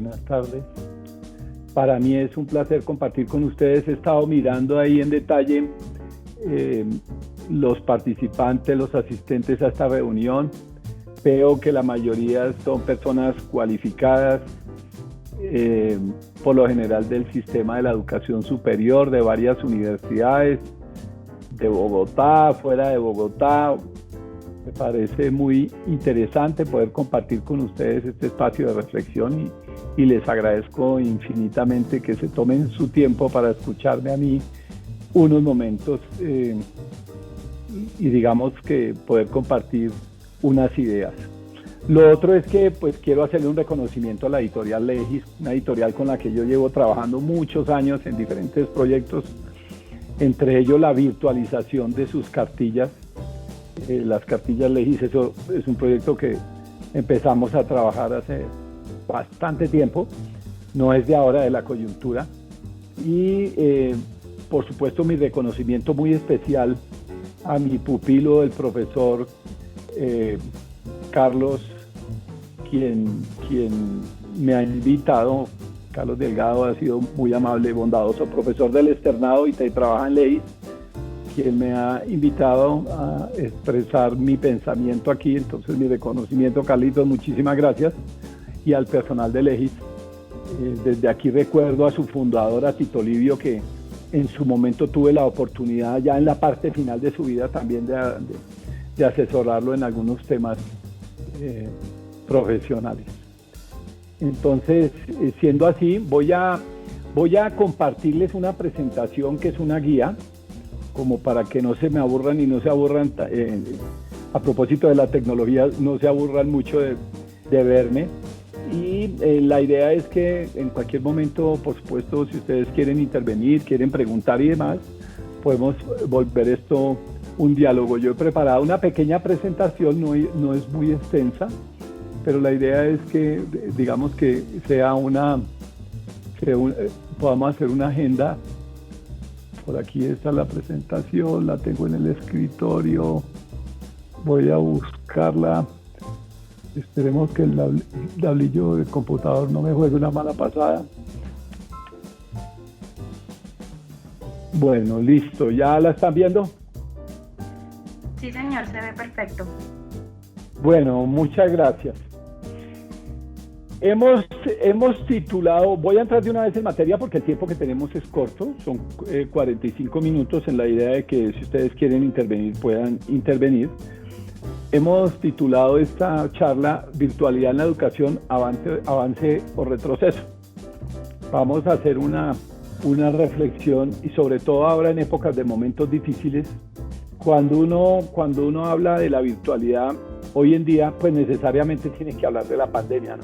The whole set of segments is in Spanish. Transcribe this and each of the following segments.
buenas tardes. Para mí es un placer compartir con ustedes. He estado mirando ahí en detalle los participantes, los asistentes a esta reunión. Veo que la mayoría son personas cualificadas, por lo general del sistema de la educación superior, de varias universidades, de Bogotá, fuera de Bogotá. Me parece muy interesante poder compartir con ustedes este espacio de reflexión y les agradezco infinitamente que se tomen su tiempo para escucharme a mí unos momentos y digamos que poder compartir unas ideas. Lo otro es que pues quiero hacerle un reconocimiento a la editorial Legis, una editorial con la que yo llevo trabajando muchos años en diferentes proyectos, entre ellos la virtualización de sus cartillas. Las cartillas Legis, eso es un proyecto que empezamos a trabajar hace bastante tiempo, no es de ahora, de la coyuntura. Y por supuesto mi reconocimiento muy especial a mi pupilo, el profesor Carlos, quien me ha invitado. Carlos Delgado ha sido muy amable, bondadoso, profesor del externado y trabaja en Legis, quien me ha invitado a expresar mi pensamiento aquí. Entonces mi reconocimiento, Carlitos, muchísimas gracias. Y al personal de Legis, desde aquí recuerdo a su fundadora, Tito Livio, que en su momento tuve la oportunidad ya en la parte final de su vida también de asesorarlo en algunos temas profesionales. Entonces, siendo así, voy a compartirles una presentación que es una guía, como para que no se me aburran y no se aburran, a propósito de la tecnología, no se aburran mucho de verme. Y la idea es que en cualquier momento, por supuesto, si ustedes quieren intervenir, quieren preguntar y demás, podemos volver esto un diálogo. Yo he preparado una pequeña presentación, no es muy extensa, pero la idea es que, digamos que sea podamos hacer una agenda. Por aquí está la presentación, la tengo en el escritorio, voy a buscarla. Esperemos que el tablillo del computador no me juegue una mala pasada. Bueno, listo, ¿ya la están viendo? Sí, señor, se ve perfecto. Bueno, muchas gracias. Hemos titulado, voy a entrar de una vez en materia porque el tiempo que tenemos es corto, son 45 minutos, en la idea de que si ustedes quieren intervenir, puedan intervenir. Hemos titulado esta charla Virtualidad en la educación, avance o retroceso. Vamos a hacer una reflexión y sobre todo ahora en épocas de momentos difíciles, cuando uno habla de la virtualidad hoy en día, pues necesariamente tiene que hablar de la pandemia, ¿no?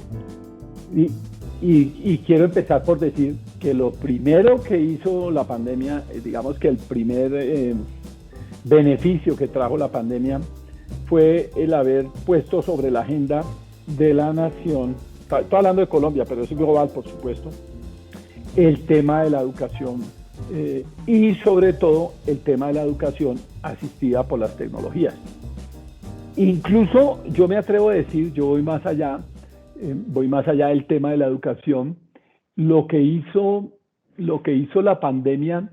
Y quiero empezar por decir que lo primero que hizo la pandemia, digamos que el primer beneficio que trajo la pandemia fue el haber puesto sobre la agenda de la nación, estoy hablando de Colombia, pero es global, por supuesto, el tema de la educación y sobre todo el tema de la educación asistida por las tecnologías. Incluso yo me atrevo a decir, yo voy más allá del tema de la educación. Lo que hizo la pandemia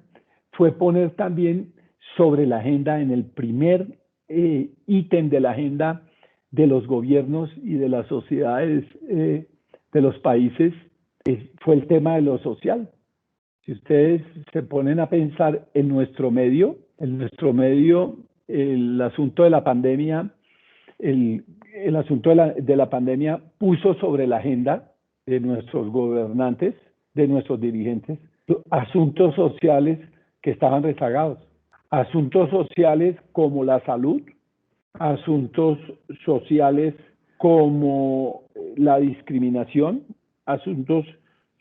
fue poner también sobre la agenda, en el primer ítem de la agenda de los gobiernos y de las sociedades de los países, fue el tema de lo social. Si ustedes se ponen a pensar en nuestro medio, el asunto de la pandemia, el asunto de la pandemia puso sobre la agenda de nuestros gobernantes, de nuestros dirigentes, asuntos sociales que estaban rezagados. Asuntos sociales como la salud, asuntos sociales como la discriminación, asuntos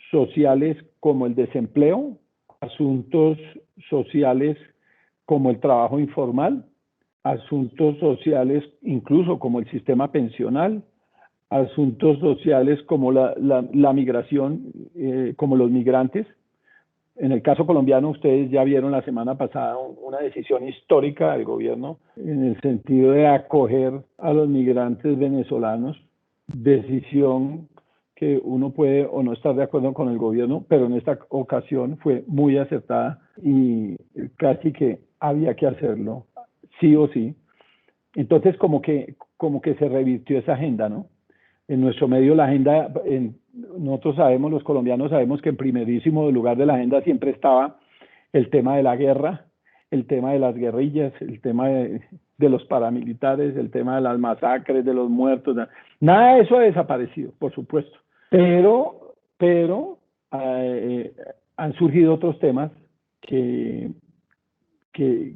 sociales como el desempleo, asuntos sociales como el trabajo informal, asuntos sociales incluso como el sistema pensional, asuntos sociales como la migración, como los migrantes. En el caso colombiano, ustedes ya vieron la semana pasada una decisión histórica del gobierno en el sentido de acoger a los migrantes venezolanos, decisión que uno puede o no estar de acuerdo con el gobierno, pero en esta ocasión fue muy acertada y casi que había que hacerlo, sí o sí. Entonces como que se revirtió esa agenda, ¿no? En nuestro medio la agenda, nosotros sabemos, los colombianos sabemos que en primerísimo lugar de la agenda siempre estaba el tema de la guerra, el tema de las guerrillas, el tema de los paramilitares, el tema de las masacres, de los muertos. Nada de eso ha desaparecido, por supuesto. Pero han surgido otros temas que, que,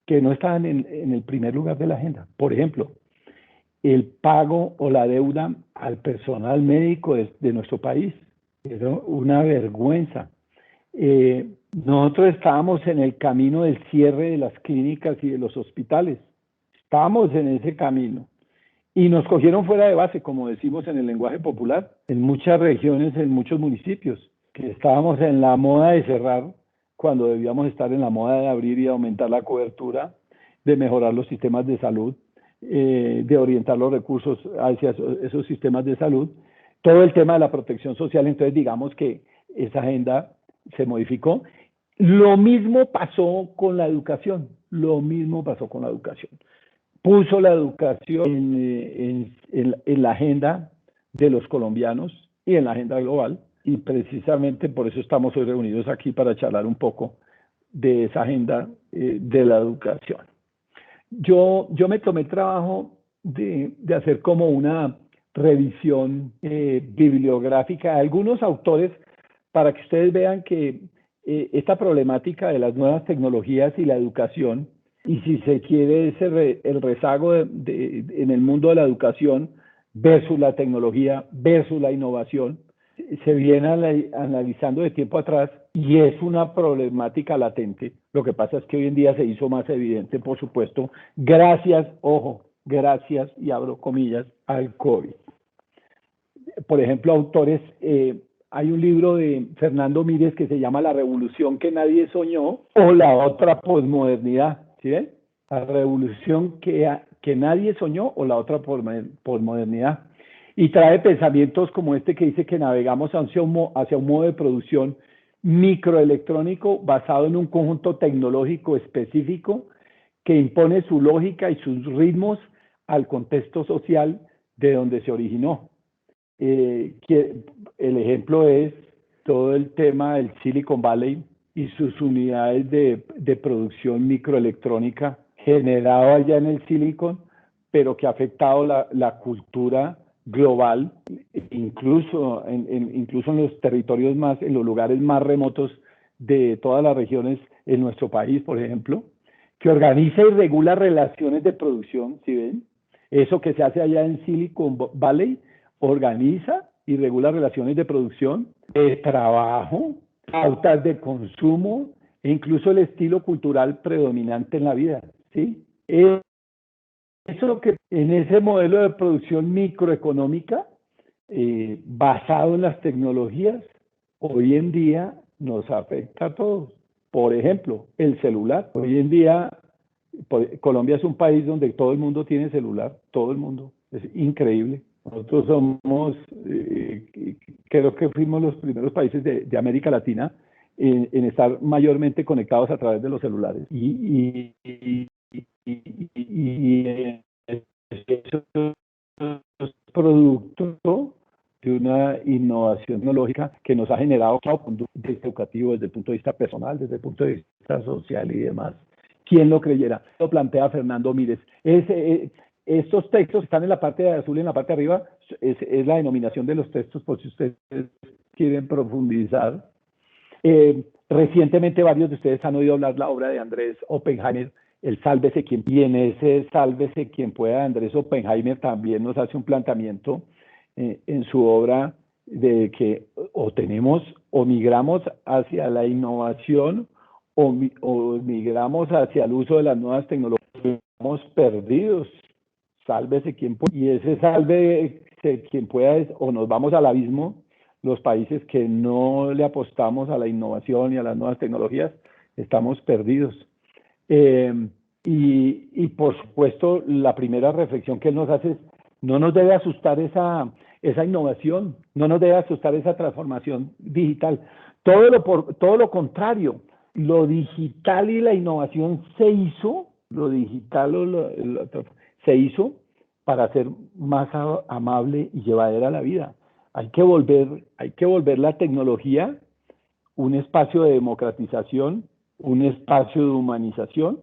que no estaban en el primer lugar de la agenda. Por ejemplo, el pago o la deuda al personal médico de nuestro país. Era una vergüenza. Nosotros estábamos en el camino del cierre de las clínicas y de los hospitales. Estábamos en ese camino. Y nos cogieron fuera de base, como decimos en el lenguaje popular, en muchas regiones, en muchos municipios, que estábamos en la moda de cerrar cuando debíamos estar en la moda de abrir y aumentar la cobertura, de mejorar los sistemas de salud, de orientar los recursos hacia esos sistemas de salud. Todo el tema de la protección social, entonces digamos que esa agenda se modificó. Lo mismo pasó con la educación, puso la educación en la agenda de los colombianos y en la agenda global, y precisamente por eso estamos hoy reunidos aquí para charlar un poco de esa agenda de la educación. Yo me tomé el trabajo de hacer como una revisión bibliográfica de algunos autores para que ustedes vean que esta problemática de las nuevas tecnologías y la educación, y si se quiere el rezago en el mundo de la educación versus la tecnología, versus la innovación, se viene analizando de tiempo atrás y es una problemática latente. Lo que pasa es que hoy en día se hizo más evidente, por supuesto, gracias, y abro comillas, al COVID. Por ejemplo, autores, hay un libro de Fernando Mírez que se llama La revolución que nadie soñó, o la otra posmodernidad, ¿sí ven? La revolución que nadie soñó, o la otra posmodernidad. Y trae pensamientos como este que dice que navegamos hacia un modo de producción microelectrónico basado en un conjunto tecnológico específico que impone su lógica y sus ritmos al contexto social de donde se originó. El ejemplo es todo el tema del Silicon Valley y sus unidades de producción microelectrónica generado allá en el Silicon, pero que ha afectado la cultura global, incluso en los territorios en los lugares más remotos de todas las regiones en nuestro país, por ejemplo, que organiza y regula relaciones de producción, ¿sí ven? Eso que se hace allá en Silicon Valley, organiza y regula relaciones de producción, de trabajo, pautas de consumo e incluso el estilo cultural predominante en la vida, ¿sí? Eso que en ese modelo de producción microeconómica, basado en las tecnologías, hoy en día nos afecta a todos. Por ejemplo, el celular. Hoy en día, Colombia es un país donde todo el mundo tiene celular, todo el mundo. Es increíble. Nosotros somos, creo que fuimos los primeros países de América Latina en estar mayormente conectados a través de los celulares. Y eso es producto de una innovación tecnológica que nos ha generado desde el punto de vista educativo, desde el punto de vista personal, desde el punto de vista social y demás. ¿Quién lo creyera? Lo plantea Fernando Mírez. Estos textos están en la parte de azul y en la parte de arriba, es la denominación de los textos por si ustedes quieren profundizar. Recientemente varios de ustedes han oído hablar la obra de Andrés Oppenheimer, el Sálvese quien, y en ese Sálvese quien pueda, Andrés Oppenheimer también nos hace un planteamiento en su obra de que o migramos hacia la innovación o migramos hacia el uso de las nuevas tecnologías. Estamos perdidos. Sálvese quien pueda. Y ese sálvese quien pueda es, o nos vamos al abismo, los países que no le apostamos a la innovación y a las nuevas tecnologías, estamos perdidos. Y por supuesto, la primera reflexión que él nos hace es, no nos debe asustar esa esa innovación, no nos debe asustar esa transformación digital. Todo lo contrario, lo digital y la innovación se hizo, lo digital se hizo para ser más amable y llevadera la vida. Hay que volver la tecnología un espacio de democratización, un espacio de humanización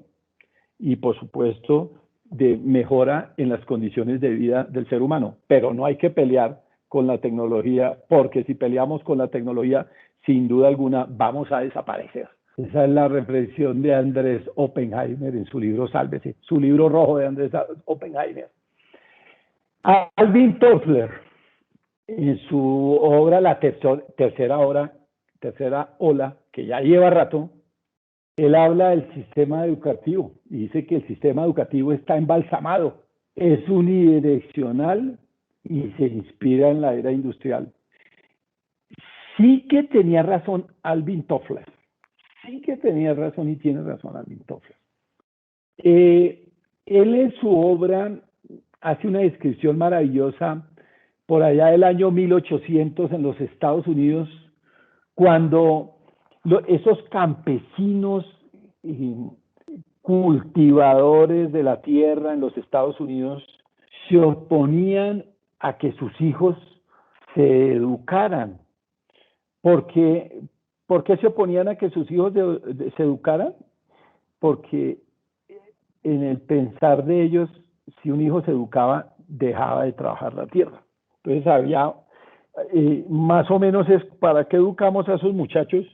y, por supuesto, de mejora en las condiciones de vida del ser humano. Pero no hay que pelear con la tecnología, porque si peleamos con la tecnología, sin duda alguna, vamos a desaparecer. Esa es la reflexión de Andrés Oppenheimer en su libro Sálvese, su libro rojo de Andrés Oppenheimer. Alvin Toffler, en su obra La tercera ola, que ya lleva rato, él habla del sistema educativo y dice que el sistema educativo está embalsamado, es unidireccional y se inspira en la era industrial. Sí que tenía razón Alvin Toffler, sí que tenía razón y tiene razón Alvin Toffler. Él en su obra hace una descripción maravillosa por allá del año 1800 en los Estados Unidos, cuando esos campesinos y cultivadores de la tierra en los Estados Unidos se oponían a que sus hijos se educaran. ¿Por qué se oponían a que sus hijos se educaran? Porque en el pensar de ellos, si un hijo se educaba, dejaba de trabajar la tierra. Entonces había, más o menos es, ¿para qué educamos a esos muchachos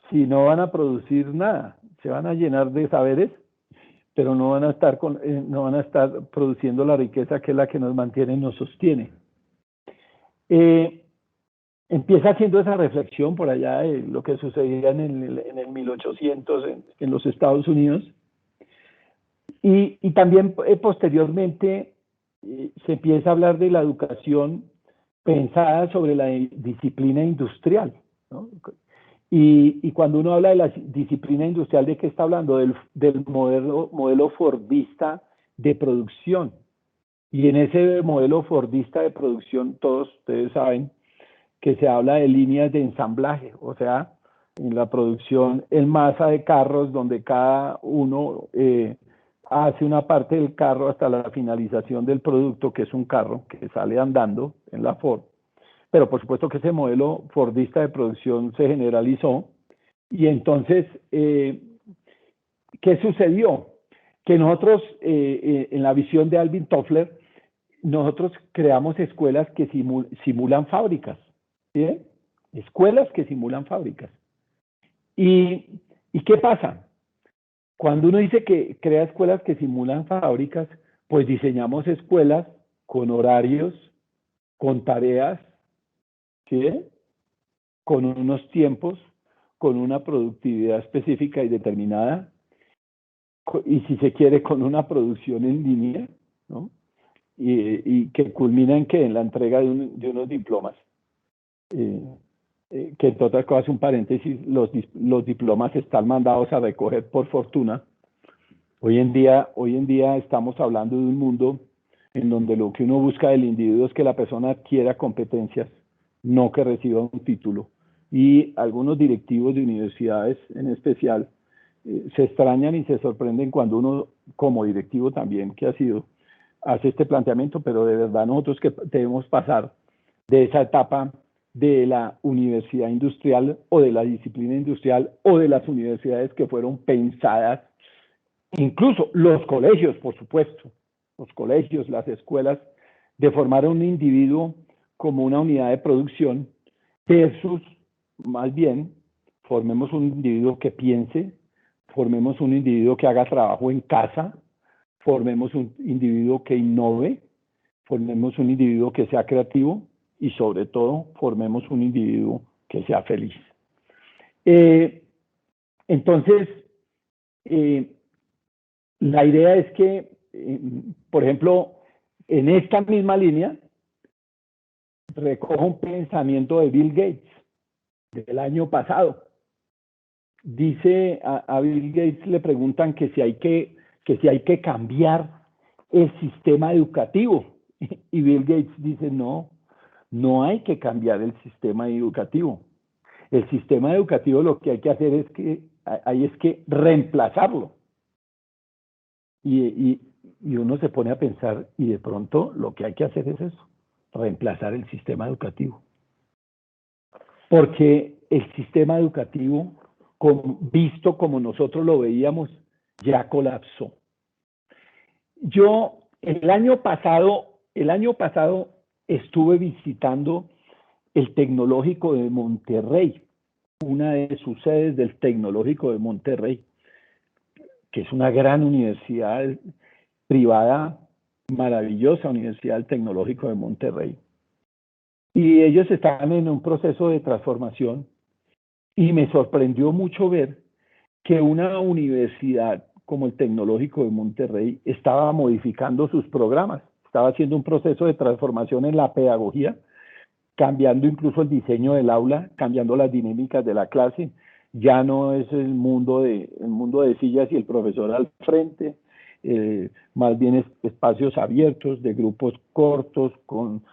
si no van a producir nada? Se van a llenar de saberes, pero no van a estar produciendo la riqueza que es la que nos mantiene y nos sostiene. Empieza haciendo esa reflexión por allá de lo que sucedía en el 1800 en los Estados Unidos. Y también posteriormente se empieza a hablar de la educación pensada sobre la disciplina industrial, ¿no? Y cuando uno habla de la disciplina industrial, ¿de qué está hablando? Del modelo fordista de producción. Y en ese modelo fordista de producción, todos ustedes saben que se habla de líneas de ensamblaje, o sea, en la producción en masa de carros, donde cada uno hace una parte del carro hasta la finalización del producto, que es un carro que sale andando en la Ford. Pero por supuesto que ese modelo fordista de producción se generalizó. Y entonces, ¿qué sucedió? Que nosotros, en la visión de Alvin Toffler, nosotros creamos escuelas que simulan fábricas, ¿sí? Escuelas que simulan fábricas. ¿Y qué pasa? Cuando uno dice que crea escuelas que simulan fábricas, pues diseñamos escuelas con horarios, con tareas, ¿sí? Con unos tiempos, con una productividad específica y determinada, y si se quiere, con una producción en línea, ¿no? Y que culmina en la entrega de unos diplomas. Que entre otras cosas, un paréntesis, los diplomas están mandados a recoger por fortuna. Hoy en día estamos hablando de un mundo en donde lo que uno busca del individuo es que la persona adquiera competencias, no que reciba un título. Y algunos directivos de universidades en especial se extrañan y se sorprenden cuando uno, como directivo también que ha sido, hace este planteamiento, pero de verdad nosotros que debemos pasar de esa etapa de la universidad industrial o de la disciplina industrial o de las universidades que fueron pensadas, incluso los colegios, por supuesto, los colegios, las escuelas, de formar a un individuo como una unidad de producción versus, más bien, formemos un individuo que piense, formemos un individuo que haga trabajo en casa, formemos un individuo que innove, formemos un individuo que sea creativo y sobre todo formemos un individuo que sea feliz. Entonces, la idea es que, por ejemplo, en esta misma línea, recojo un pensamiento de Bill Gates del año pasado. Dice a Bill Gates, le preguntan que si hay que cambiar el sistema educativo. Y Bill Gates dice, no, No hay que cambiar el sistema educativo. El sistema educativo lo que hay que hacer es que reemplazarlo. Y uno se pone a pensar y de pronto lo que hay que hacer es eso, reemplazar el sistema educativo. Porque el sistema educativo, visto como nosotros lo veíamos, ya colapsó. Yo el año pasado estuve visitando el Tecnológico de Monterrey, una de sus sedes del Tecnológico de Monterrey, que es una gran universidad privada, maravillosa Universidad del Tecnológico de Monterrey. Y ellos estaban en un proceso de transformación y me sorprendió mucho ver que una universidad como el Tecnológico de Monterrey estaba modificando sus programas, estaba haciendo un proceso de transformación en la pedagogía, cambiando incluso el diseño del aula, cambiando las dinámicas de la clase. Ya no es el mundo de sillas y el profesor al frente, más bien espacios abiertos de grupos cortos, con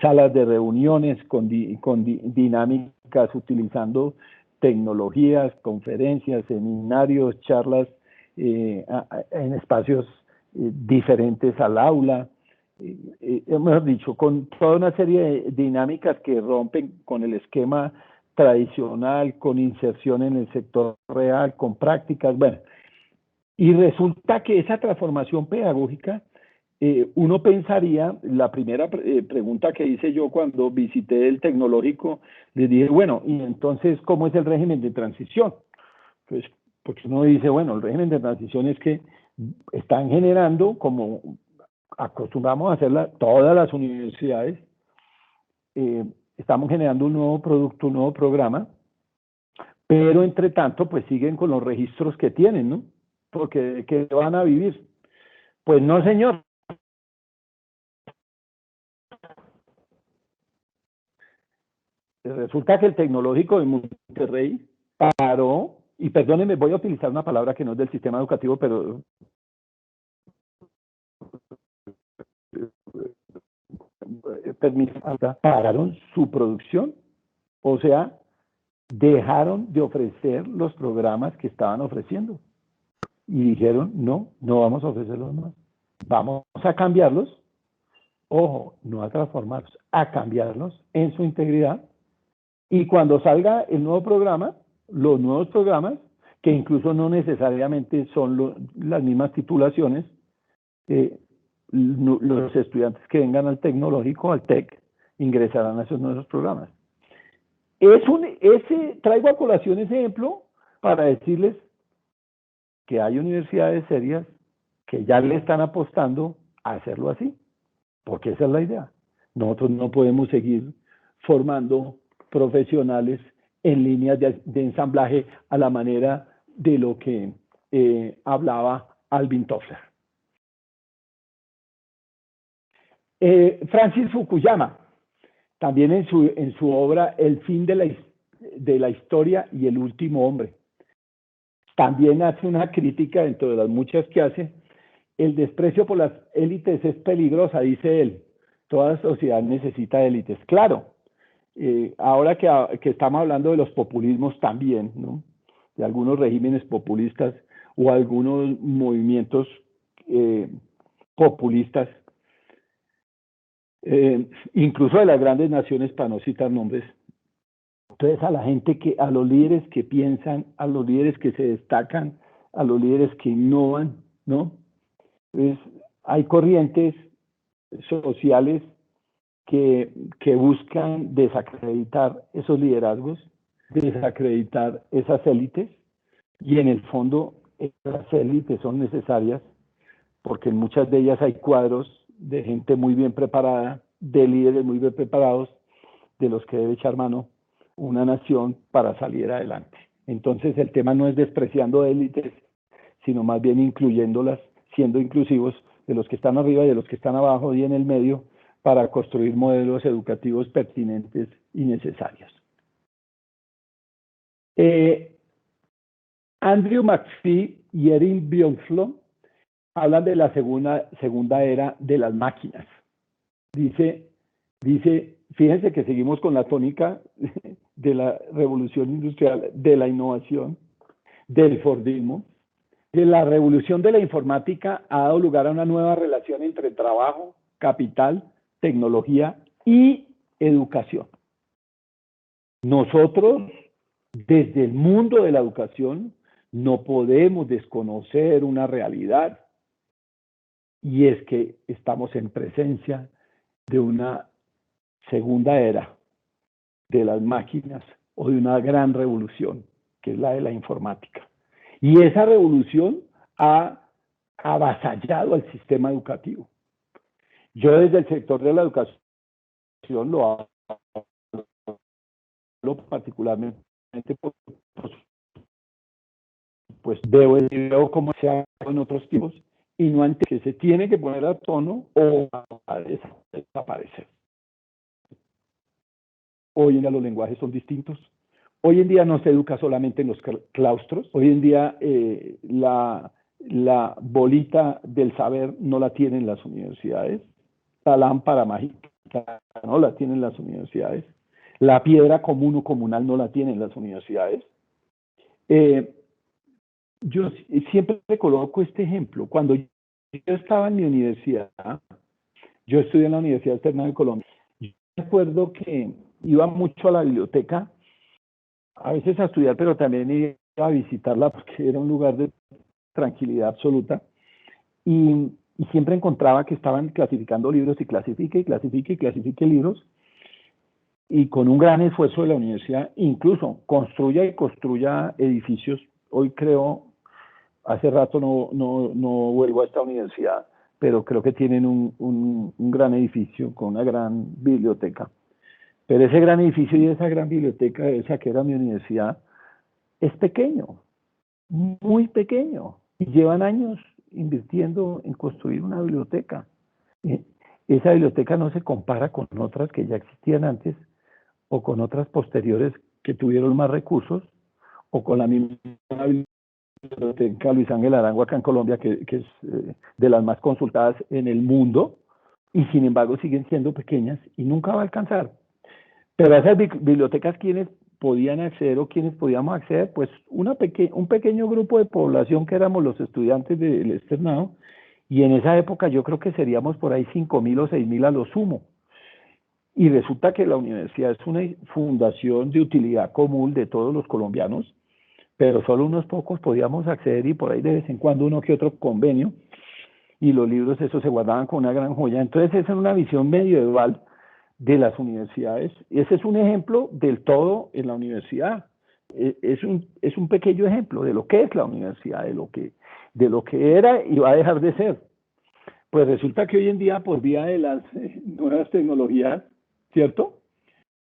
salas de reuniones, con dinámicas utilizando tecnologías, conferencias, seminarios, charlas en espacios diferentes al aula. Hemos dicho, con toda una serie de dinámicas que rompen con el esquema tradicional, con inserción en el sector real, con prácticas, bueno. Y resulta que esa transformación pedagógica, uno pensaría, la primera pregunta que hice yo cuando visité el tecnológico, les dije, bueno, y entonces, ¿cómo es el régimen de transición? Pues, porque uno dice, bueno, el régimen de transición es que están generando, como acostumbramos a hacerla todas las universidades, estamos generando un nuevo producto, un nuevo programa, pero entre tanto, pues siguen con los registros que tienen, ¿no? Porque ¿qué van a vivir? Pues no, señor. Resulta que el Tecnológico de Monterrey paró, y perdónenme, voy a utilizar una palabra que no es del sistema educativo, pero pararon su producción, o sea, dejaron de ofrecer los programas que estaban ofreciendo y dijeron, no vamos a ofrecerlos más, vamos a cambiarlos, ojo, no a transformarlos, a cambiarlos en su integridad, y cuando salga el nuevo programa, los nuevos programas, que incluso no necesariamente son las mismas titulaciones, los estudiantes que vengan al tecnológico, al TEC, ingresarán a esos nuevos programas. Traigo a colación ese ejemplo para decirles que hay universidades serias que ya le están apostando a hacerlo así, porque esa es la idea. Nosotros no podemos seguir formando profesionales en líneas de ensamblaje a la manera de lo que hablaba Alvin Toffler. Francis Fukuyama, también en su obra El fin de la historia y el último hombre, también hace una crítica, dentro de las muchas que hace. El desprecio por las élites es peligrosa, dice él. Toda sociedad necesita élites. Claro, ahora que estamos hablando de los populismos también, ¿no? De algunos regímenes populistas o algunos movimientos populistas, incluso de las grandes naciones, para no citar nombres. Entonces, a los líderes que piensan, a los líderes que se destacan, a los líderes que innovan, ¿no? Entonces, hay corrientes sociales que buscan desacreditar esos liderazgos, desacreditar esas élites, y en el fondo esas élites son necesarias porque en muchas de ellas hay cuadros de gente muy bien preparada, de líderes muy bien preparados, de los que debe echar mano una nación para salir adelante. Entonces el tema no es despreciando élites, sino más bien incluyéndolas, siendo inclusivos de los que están arriba y de los que están abajo y en el medio, para construir modelos educativos pertinentes y necesarios. Andrew McPhee y Erin Bjornflo hablan de la segunda era de las máquinas. Dice, Dice, fíjense que seguimos con la tónica de la revolución industrial, de la innovación, del Fordismo, que la revolución de la informática ha dado lugar a una nueva relación entre trabajo, capital, tecnología y educación. Nosotros, desde el mundo de la educación, no podemos desconocer una realidad, y es que estamos en presencia de una segunda era de las máquinas o de una gran revolución, que es la de la informática. Y esa revolución ha avasallado al sistema educativo. Yo desde el sector de la educación lo hablo particularmente pues veo cómo se ha hecho en otros tiempos y no antes que se tiene que poner a tono o a desaparecer. Hoy en día los lenguajes son distintos. Hoy en día no se educa solamente en los claustros. Hoy en día la bolita del saber no la tienen las universidades. La lámpara mágica no la tienen las universidades. La piedra común o comunal no la tienen las universidades. Yo siempre coloco este ejemplo. Cuando yo estaba en mi universidad, yo estudié en la Universidad Externa de Colombia, yo recuerdo que iba mucho a la biblioteca, a veces a estudiar, pero también iba a visitarla porque era un lugar de tranquilidad absoluta. Y siempre encontraba que estaban clasificando libros y clasifique libros. Y con un gran esfuerzo de la universidad, incluso construya edificios. Hoy creo, hace rato no vuelvo a esta universidad, pero creo que tienen un gran edificio con una gran biblioteca. Pero ese gran edificio y esa gran biblioteca, esa que era mi universidad, es pequeño, muy pequeño. Y llevan años invirtiendo en construir una biblioteca. Esa biblioteca no se compara con otras que ya existían antes o con otras posteriores que tuvieron más recursos o con la misma biblioteca Luis Ángel Arango acá en Colombia, que es de las más consultadas en el mundo, y sin embargo siguen siendo pequeñas y nunca va a alcanzar. Pero a esas bibliotecas, ¿quiénes podían acceder o quiénes podíamos acceder? Pues un pequeño grupo de población que éramos los estudiantes del externado, y en esa época yo creo que seríamos por ahí 5.000 o 6.000 a lo sumo. Y resulta que la universidad es una fundación de utilidad común de todos los colombianos, pero solo unos pocos podíamos acceder y por ahí de vez en cuando uno que otro convenio, y los libros esos se guardaban con una gran joya. Entonces esa es una visión medieval de las universidades. Ese es un ejemplo del todo en la universidad. Es un pequeño ejemplo de lo que es la universidad, de lo que era y va a dejar de ser. Pues resulta que hoy en día, por vía de las nuevas tecnologías, ¿cierto?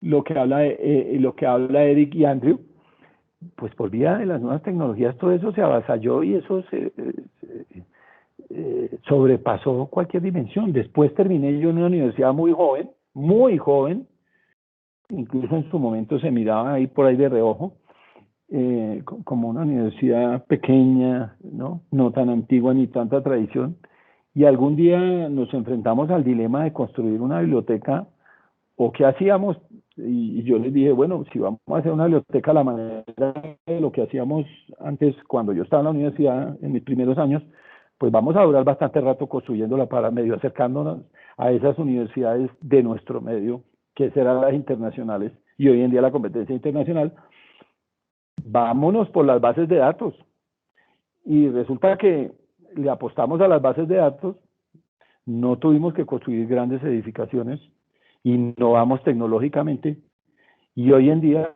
Lo que habla Eric y Andrew, pues por vía de las nuevas tecnologías todo eso se avasalló y eso sobrepasó cualquier dimensión. Después terminé yo en una universidad muy joven, incluso en su momento se miraba ahí por ahí de reojo, como una universidad pequeña, no tan antigua ni tanta tradición, y algún día nos enfrentamos al dilema de construir una biblioteca, o qué hacíamos, y yo les dije, bueno, si vamos a hacer una biblioteca a la manera de lo que hacíamos antes cuando yo estaba en la universidad, en mis primeros años, pues vamos a durar bastante rato construyéndola para medio acercándonos a esas universidades de nuestro medio, que serán las internacionales, y hoy en día la competencia internacional. Vámonos por las bases de datos. Y resulta que le apostamos a las bases de datos, no tuvimos que construir grandes edificaciones, innovamos tecnológicamente, y hoy en día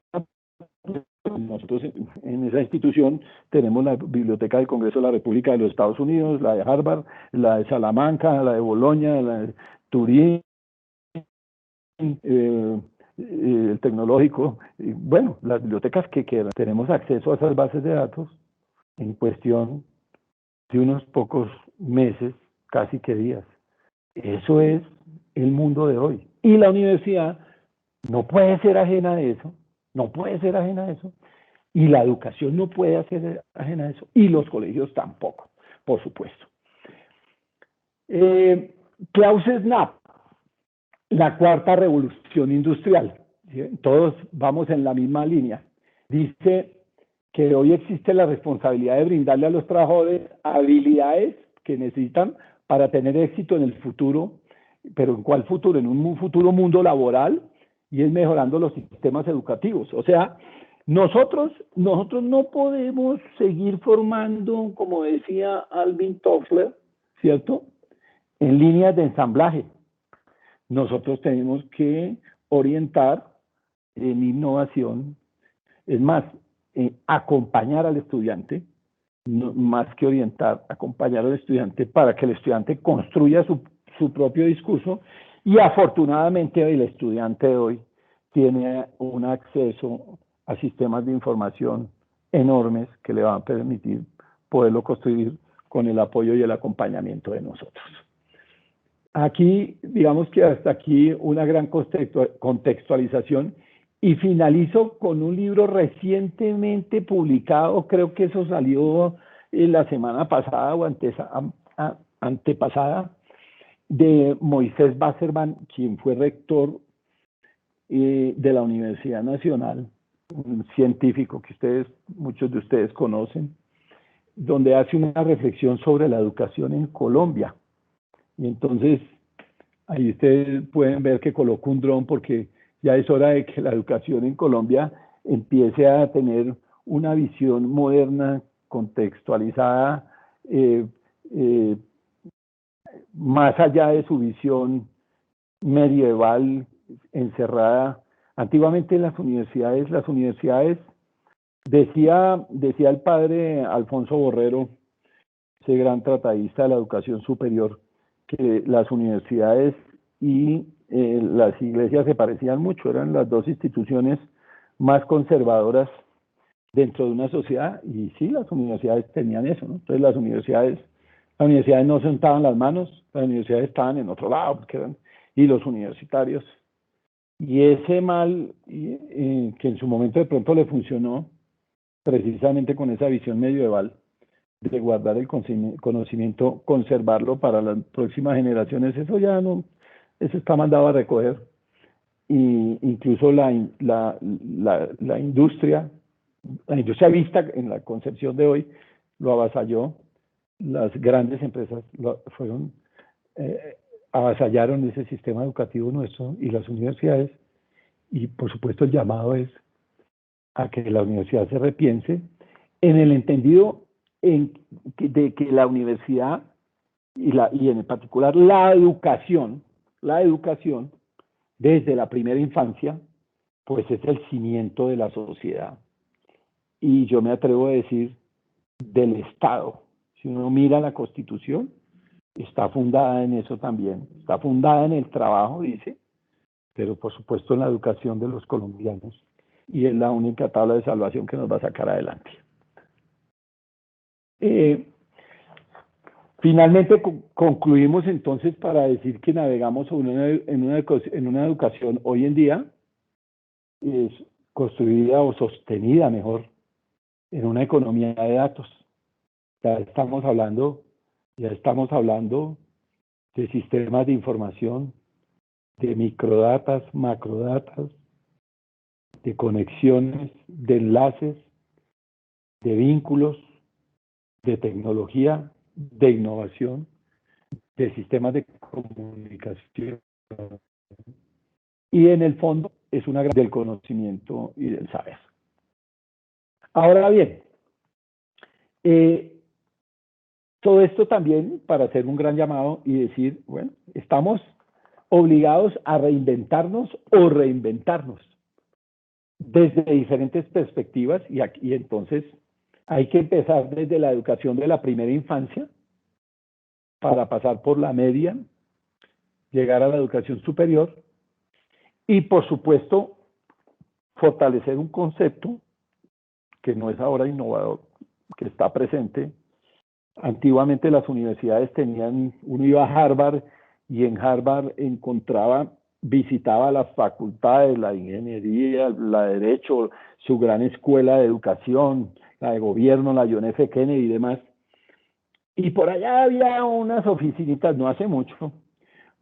nosotros en esa institución tenemos la Biblioteca del Congreso de la República de los Estados Unidos, la de Harvard, la de Salamanca, la de Bolonia, la de Turín, el tecnológico, bueno, las bibliotecas que quedan. Tenemos acceso a esas bases de datos en cuestión de unos pocos meses, casi que días. Eso es el mundo de hoy. Y la universidad no puede ser ajena a eso, y la educación no puede ser ajena a eso, y los colegios tampoco, por supuesto. Klaus Schwab, la cuarta revolución industrial. ¿Sí? Todos vamos en la misma línea. Dice que hoy existe la responsabilidad de brindarle a los trabajadores habilidades que necesitan para tener éxito en el futuro. ¿Pero en cuál futuro? En un futuro mundo laboral, y es mejorando los sistemas educativos. O sea, nosotros no podemos seguir formando, como decía Alvin Toffler, ¿cierto?, en líneas de ensamblaje. Nosotros tenemos que orientar en innovación, es más, acompañar al estudiante, no, más que orientar, acompañar al estudiante para que el estudiante construya su propio discurso, y afortunadamente el estudiante de hoy tiene un acceso a sistemas de información enormes que le van a permitir poderlo construir con el apoyo y el acompañamiento de nosotros. Aquí, digamos que hasta aquí una gran contextualización, y finalizo con un libro recientemente publicado, creo que eso salió la semana pasada o antepasada, de Moisés Wasserman, quien fue rector de la Universidad Nacional, un científico que muchos de ustedes conocen, donde hace una reflexión sobre la educación en Colombia. Y entonces, ahí ustedes pueden ver que coloco un dron porque ya es hora de que la educación en Colombia empiece a tener una visión moderna, contextualizada, más allá de su visión medieval, encerrada. Antiguamente en las universidades, decía el padre Alfonso Borrero, ese gran tratadista de la educación superior, que las universidades y las iglesias se parecían mucho, eran las dos instituciones más conservadoras dentro de una sociedad, y sí, las universidades tenían eso, ¿no? Entonces las universidades no sentaban las manos, las universidades estaban en otro lado, y los universitarios, y ese mal que en su momento de pronto le funcionó, precisamente con esa visión medieval, de guardar el conocimiento, conservarlo para las próximas generaciones, eso ya no, eso está mandado a recoger. Y incluso la industria vista en la concepción de hoy, lo avasalló. Las grandes empresas avasallaron ese sistema educativo nuestro y las universidades, y por supuesto el llamado es a que la universidad se repiense en el entendido de que la universidad y en particular la educación desde la primera infancia, pues es el cimiento de la sociedad, y yo me atrevo a decir del Estado. Si uno mira la Constitución, está fundada en eso también, está fundada en el trabajo, dice, pero por supuesto en la educación de los colombianos, y es la única tabla de salvación que nos va a sacar adelante. Finalmente concluimos entonces para decir que navegamos en una educación hoy en día es construida o sostenida mejor en una economía de datos. Ya estamos hablando de sistemas de información, de microdatas, macrodatas, de conexiones, de enlaces, de vínculos, de tecnología, de innovación, de sistemas de comunicación, y en el fondo es una gran del conocimiento y del saber. Ahora bien, todo esto también para hacer un gran llamado y decir, bueno, estamos obligados a reinventarnos o reinventarnos desde diferentes perspectivas, y entonces hay que empezar desde la educación de la primera infancia para pasar por la media, llegar a la educación superior y, por supuesto, fortalecer un concepto que no es ahora innovador, que está presente. Antiguamente las universidades uno iba a Harvard y en Harvard visitaba las facultades, la ingeniería, la de derecho, su gran escuela de educación, la de gobierno, la John F. Kennedy y demás. Y por allá había unas oficinitas, no hace mucho,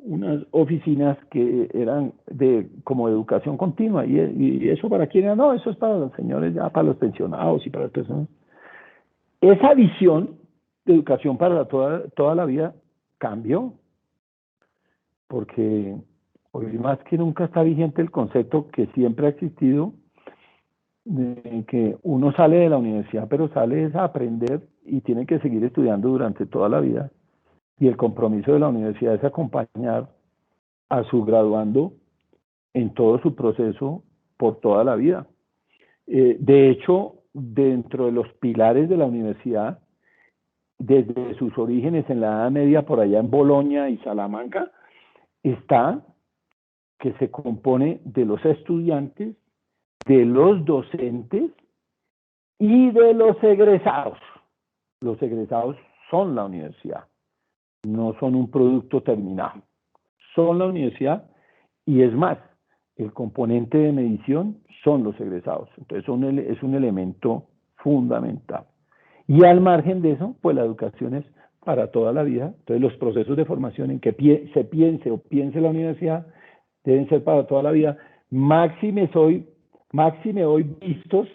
unas oficinas que eran como de educación continua. Y eso para quién era, no, eso es para los señores, ya para los pensionados y para las personas. Esa visión de educación para toda la vida cambió, porque hoy más que nunca está vigente el concepto que siempre ha existido, de que uno sale de la universidad, pero sale a aprender y tiene que seguir estudiando durante toda la vida. Y el compromiso de la universidad es acompañar a su graduando en todo su proceso por toda la vida. De hecho, dentro de los pilares de la universidad, desde sus orígenes en la Edad Media, por allá en Bolonia y Salamanca, está que se compone de los estudiantes, de los docentes y de los egresados. Los egresados son la universidad, no son un producto terminado, son la universidad. Y es más, el componente de medición son los egresados. Entonces es un elemento fundamental. Y al margen de eso, pues la educación es para toda la vida. Entonces los procesos de formación en que se piense la universidad deben ser para toda la vida. Máxime hoy vistos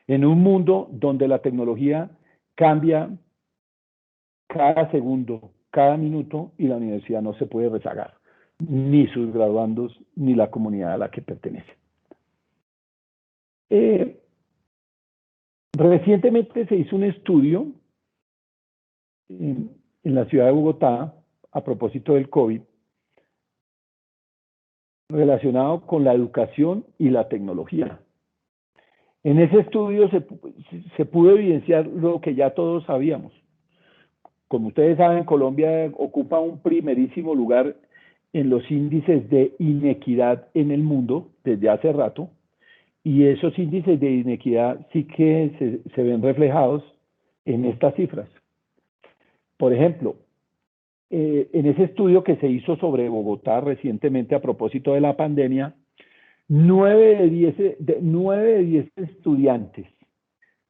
en un mundo donde la tecnología cambia cada segundo, cada minuto, y la universidad no se puede rezagar, ni sus graduandos, ni la comunidad a la que pertenece. Recientemente se hizo un estudio en la ciudad de Bogotá, a propósito del COVID, relacionado con la educación y la tecnología. En ese estudio se pudo evidenciar lo que ya todos sabíamos. Como ustedes saben, Colombia ocupa un primerísimo lugar en los índices de inequidad en el mundo desde hace rato, y esos índices de inequidad sí que se ven reflejados en estas cifras. Por ejemplo, en ese estudio que se hizo sobre Bogotá recientemente a propósito de la pandemia, 9 de 10 estudiantes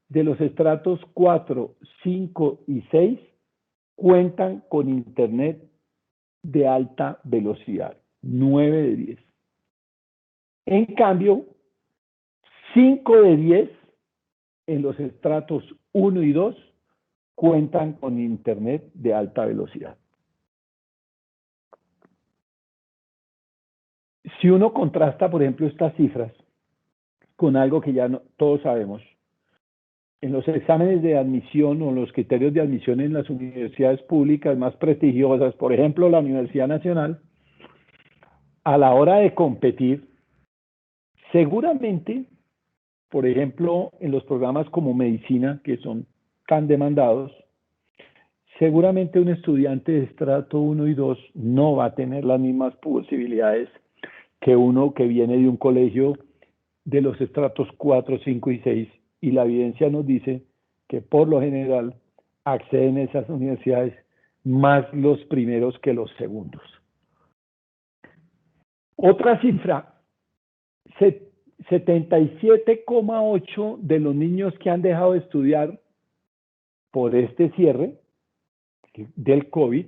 de los estratos 4, 5 y 6 cuentan con internet de alta velocidad. 9 de 10. En cambio, 5 de 10 en los estratos 1 y 2 cuentan con internet de alta velocidad. Si uno contrasta, por ejemplo, estas cifras con algo que ya todos sabemos, en los exámenes de admisión o los criterios de admisión en las universidades públicas más prestigiosas, por ejemplo, la Universidad Nacional, a la hora de competir, seguramente, por ejemplo, en los programas como medicina, que son tan demandados, seguramente un estudiante de estrato 1 y 2 no va a tener las mismas posibilidades que uno que viene de un colegio de los estratos 4, 5 y 6, y la evidencia nos dice que por lo general acceden a esas universidades más los primeros que los segundos. Otra cifra, 77,8 de los niños que han dejado de estudiar por este cierre del COVID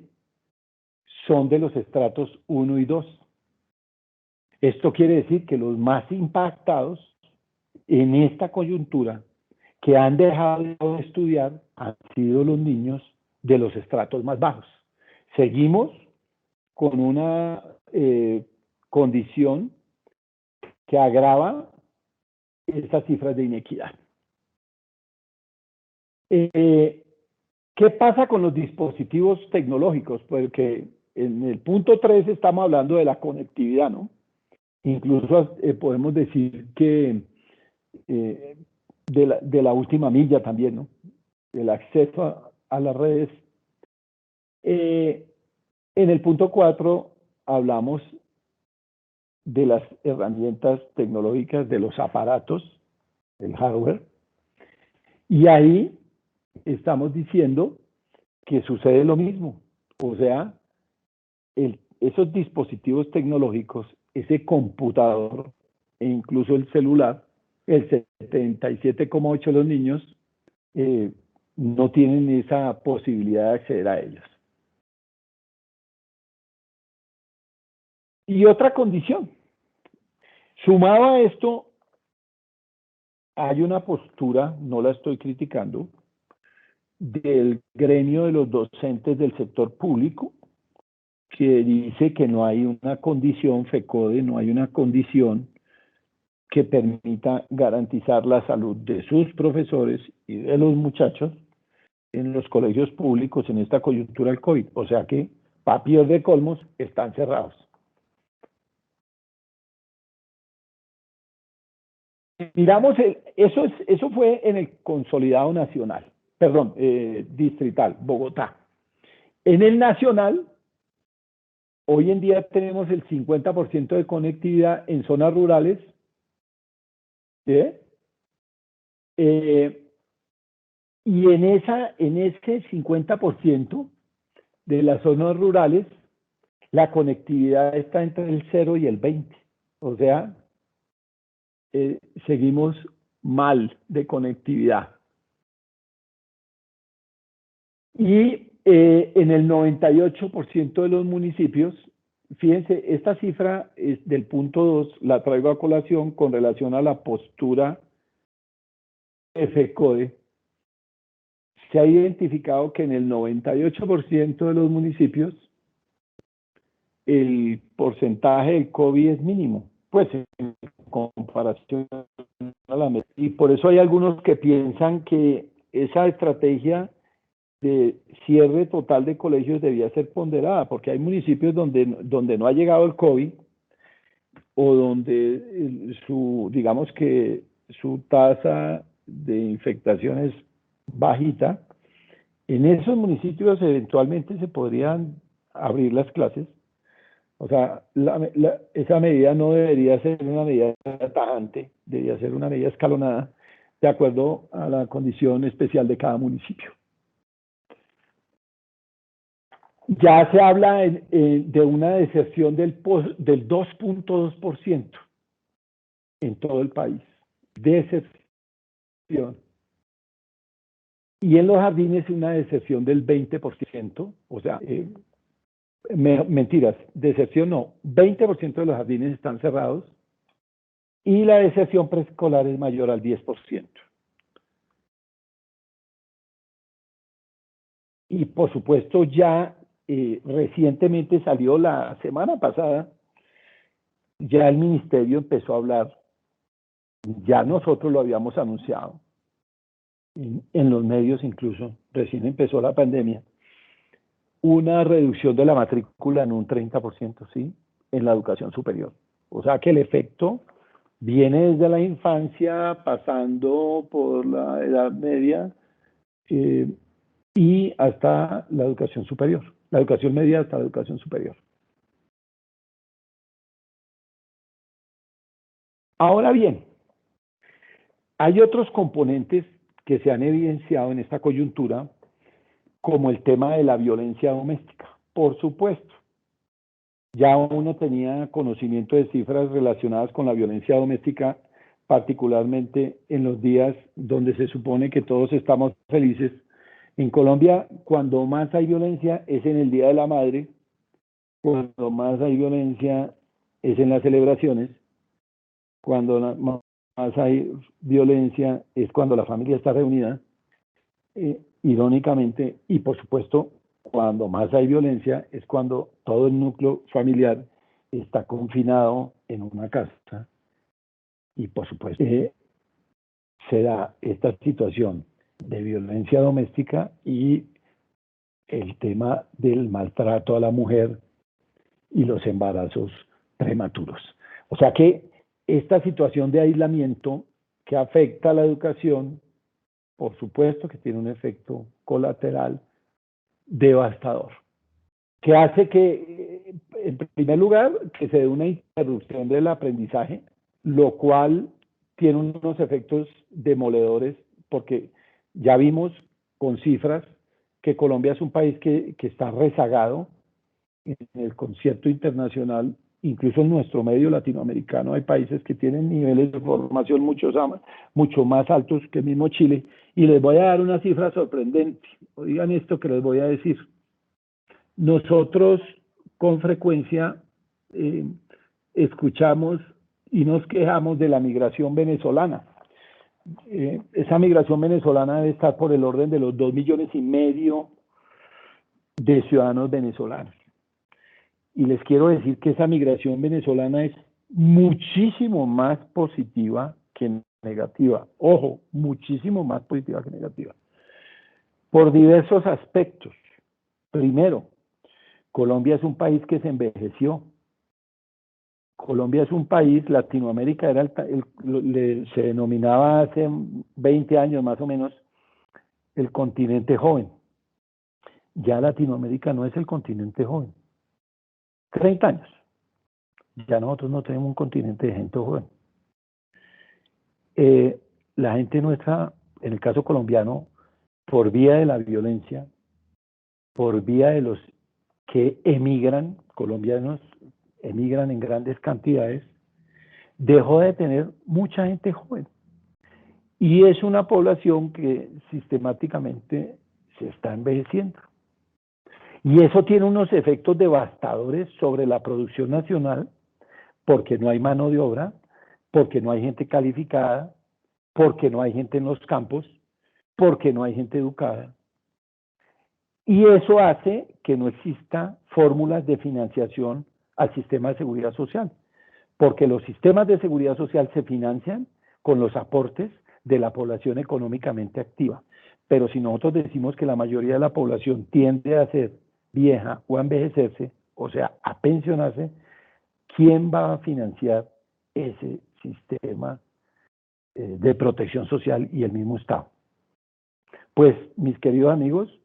son de los estratos 1 y 2. Esto quiere decir que los más impactados en esta coyuntura que han dejado de estudiar han sido los niños de los estratos más bajos. Seguimos con una condición que agrava estas cifras de inequidad. ¿Qué pasa con los dispositivos tecnológicos? Porque en el punto 3 estamos hablando de la conectividad, ¿no? Incluso podemos decir que de la última milla también, ¿no? El acceso a las redes. En el punto 4 hablamos de las herramientas tecnológicas, de los aparatos, el hardware, y ahí estamos diciendo que sucede lo mismo. O sea, esos dispositivos tecnológicos, ese computador e incluso el celular, el 77,8 de los niños no tienen esa posibilidad de acceder a ellos. Y otra condición, sumado a esto, hay una postura, no la estoy criticando, del gremio de los docentes del sector público, que dice que no hay una condición, FECODE, no hay una condición que permita garantizar la salud de sus profesores y de los muchachos en los colegios públicos en esta coyuntura del COVID. O sea que, papios de colmos, están cerrados. Miramos, eso fue en el consolidado nacional, perdón, distrital, Bogotá. En el nacional, hoy en día tenemos el 50% de conectividad en zonas rurales, ¿sí? Y en ese 50% de las zonas rurales, la conectividad está entre el 0 y el 20. O sea, seguimos mal de conectividad. Y en el 98% de los municipios, fíjense, esta cifra es del punto 2, la traigo a colación con relación a la postura de FECODE. Se ha identificado que en el 98% de los municipios el porcentaje del COVID es mínimo, pues en comparación a la media. Y por eso hay algunos que piensan que esa estrategia de cierre total de colegios debía ser ponderada, porque hay municipios donde no ha llegado el COVID o donde digamos que su tasa de infectación es bajita. En esos municipios eventualmente se podrían abrir las clases. O sea, esa medida no debería ser una medida tajante, debería ser una medida escalonada de acuerdo a la condición especial de cada municipio. Ya se habla de una deserción del 2.2% en todo el país. Deserción. Y en los jardines una deserción del 20%, o sea, mentiras, deserción no, 20% de los jardines están cerrados y la deserción preescolar es mayor al 10%. Y por supuesto ya recientemente salió la semana pasada, ya el ministerio empezó a hablar, ya nosotros lo habíamos anunciado, en los medios incluso, recién empezó la pandemia, una reducción de la matrícula en un 30%, ¿sí? En la educación superior. O sea que el efecto viene desde la infancia, pasando por la edad media y hasta la educación superior. La educación media hasta la educación superior. Ahora bien, hay otros componentes que se han evidenciado en esta coyuntura, como el tema de la violencia doméstica. Por supuesto, ya uno tenía conocimiento de cifras relacionadas con la violencia doméstica, particularmente en los días donde se supone que todos estamos felices. En Colombia, cuando más hay violencia es en el Día de la Madre, cuando más hay violencia es en las celebraciones, cuando más hay violencia es cuando la familia está reunida, irónicamente, y por supuesto, cuando más hay violencia es cuando todo el núcleo familiar está confinado en una casa y por supuesto se da esta situación de violencia doméstica y el tema del maltrato a la mujer y los embarazos prematuros. O sea que esta situación de aislamiento que afecta a la educación, por supuesto que tiene un efecto colateral devastador, que hace que, en primer lugar, que se dé una interrupción del aprendizaje, lo cual tiene unos efectos demoledores, porque ya vimos con cifras que Colombia es un país que está rezagado en el concierto internacional. Incluso en nuestro medio latinoamericano hay países que tienen niveles de formación mucho más altos que el mismo Chile. Y les voy a dar una cifra sorprendente. Oigan esto que les voy a decir. Nosotros con frecuencia escuchamos y nos quejamos de la migración venezolana. Esa migración venezolana debe estar por el orden de los 2,5 millones de ciudadanos venezolanos. Y les quiero decir que esa migración venezolana es muchísimo más positiva que negativa. Ojo, muchísimo más positiva que negativa. Por diversos aspectos. Primero, Colombia es un país que se envejeció. Colombia es un país, Latinoamérica era se denominaba hace 20 años más o menos el continente joven. Ya Latinoamérica no es el continente joven. 30 años. Ya nosotros no tenemos un continente de gente joven. La gente nuestra, en el caso colombiano, por vía de la violencia, por vía de los que emigran, colombianos emigran en grandes cantidades, dejó de tener mucha gente joven. Y es una población que sistemáticamente se está envejeciendo. Y eso tiene unos efectos devastadores sobre la producción nacional, porque no hay mano de obra, porque no hay gente calificada, porque no hay gente en los campos, porque no hay gente educada. Y eso hace que no exista fórmulas de financiación al sistema de seguridad social, porque los sistemas de seguridad social se financian con los aportes de la población económicamente activa. Pero si nosotros decimos que la mayoría de la población tiende a ser vieja o a envejecerse, o sea, a pensionarse, ¿quién va a financiar ese sistema de protección social y el mismo Estado? Pues, mis queridos amigos,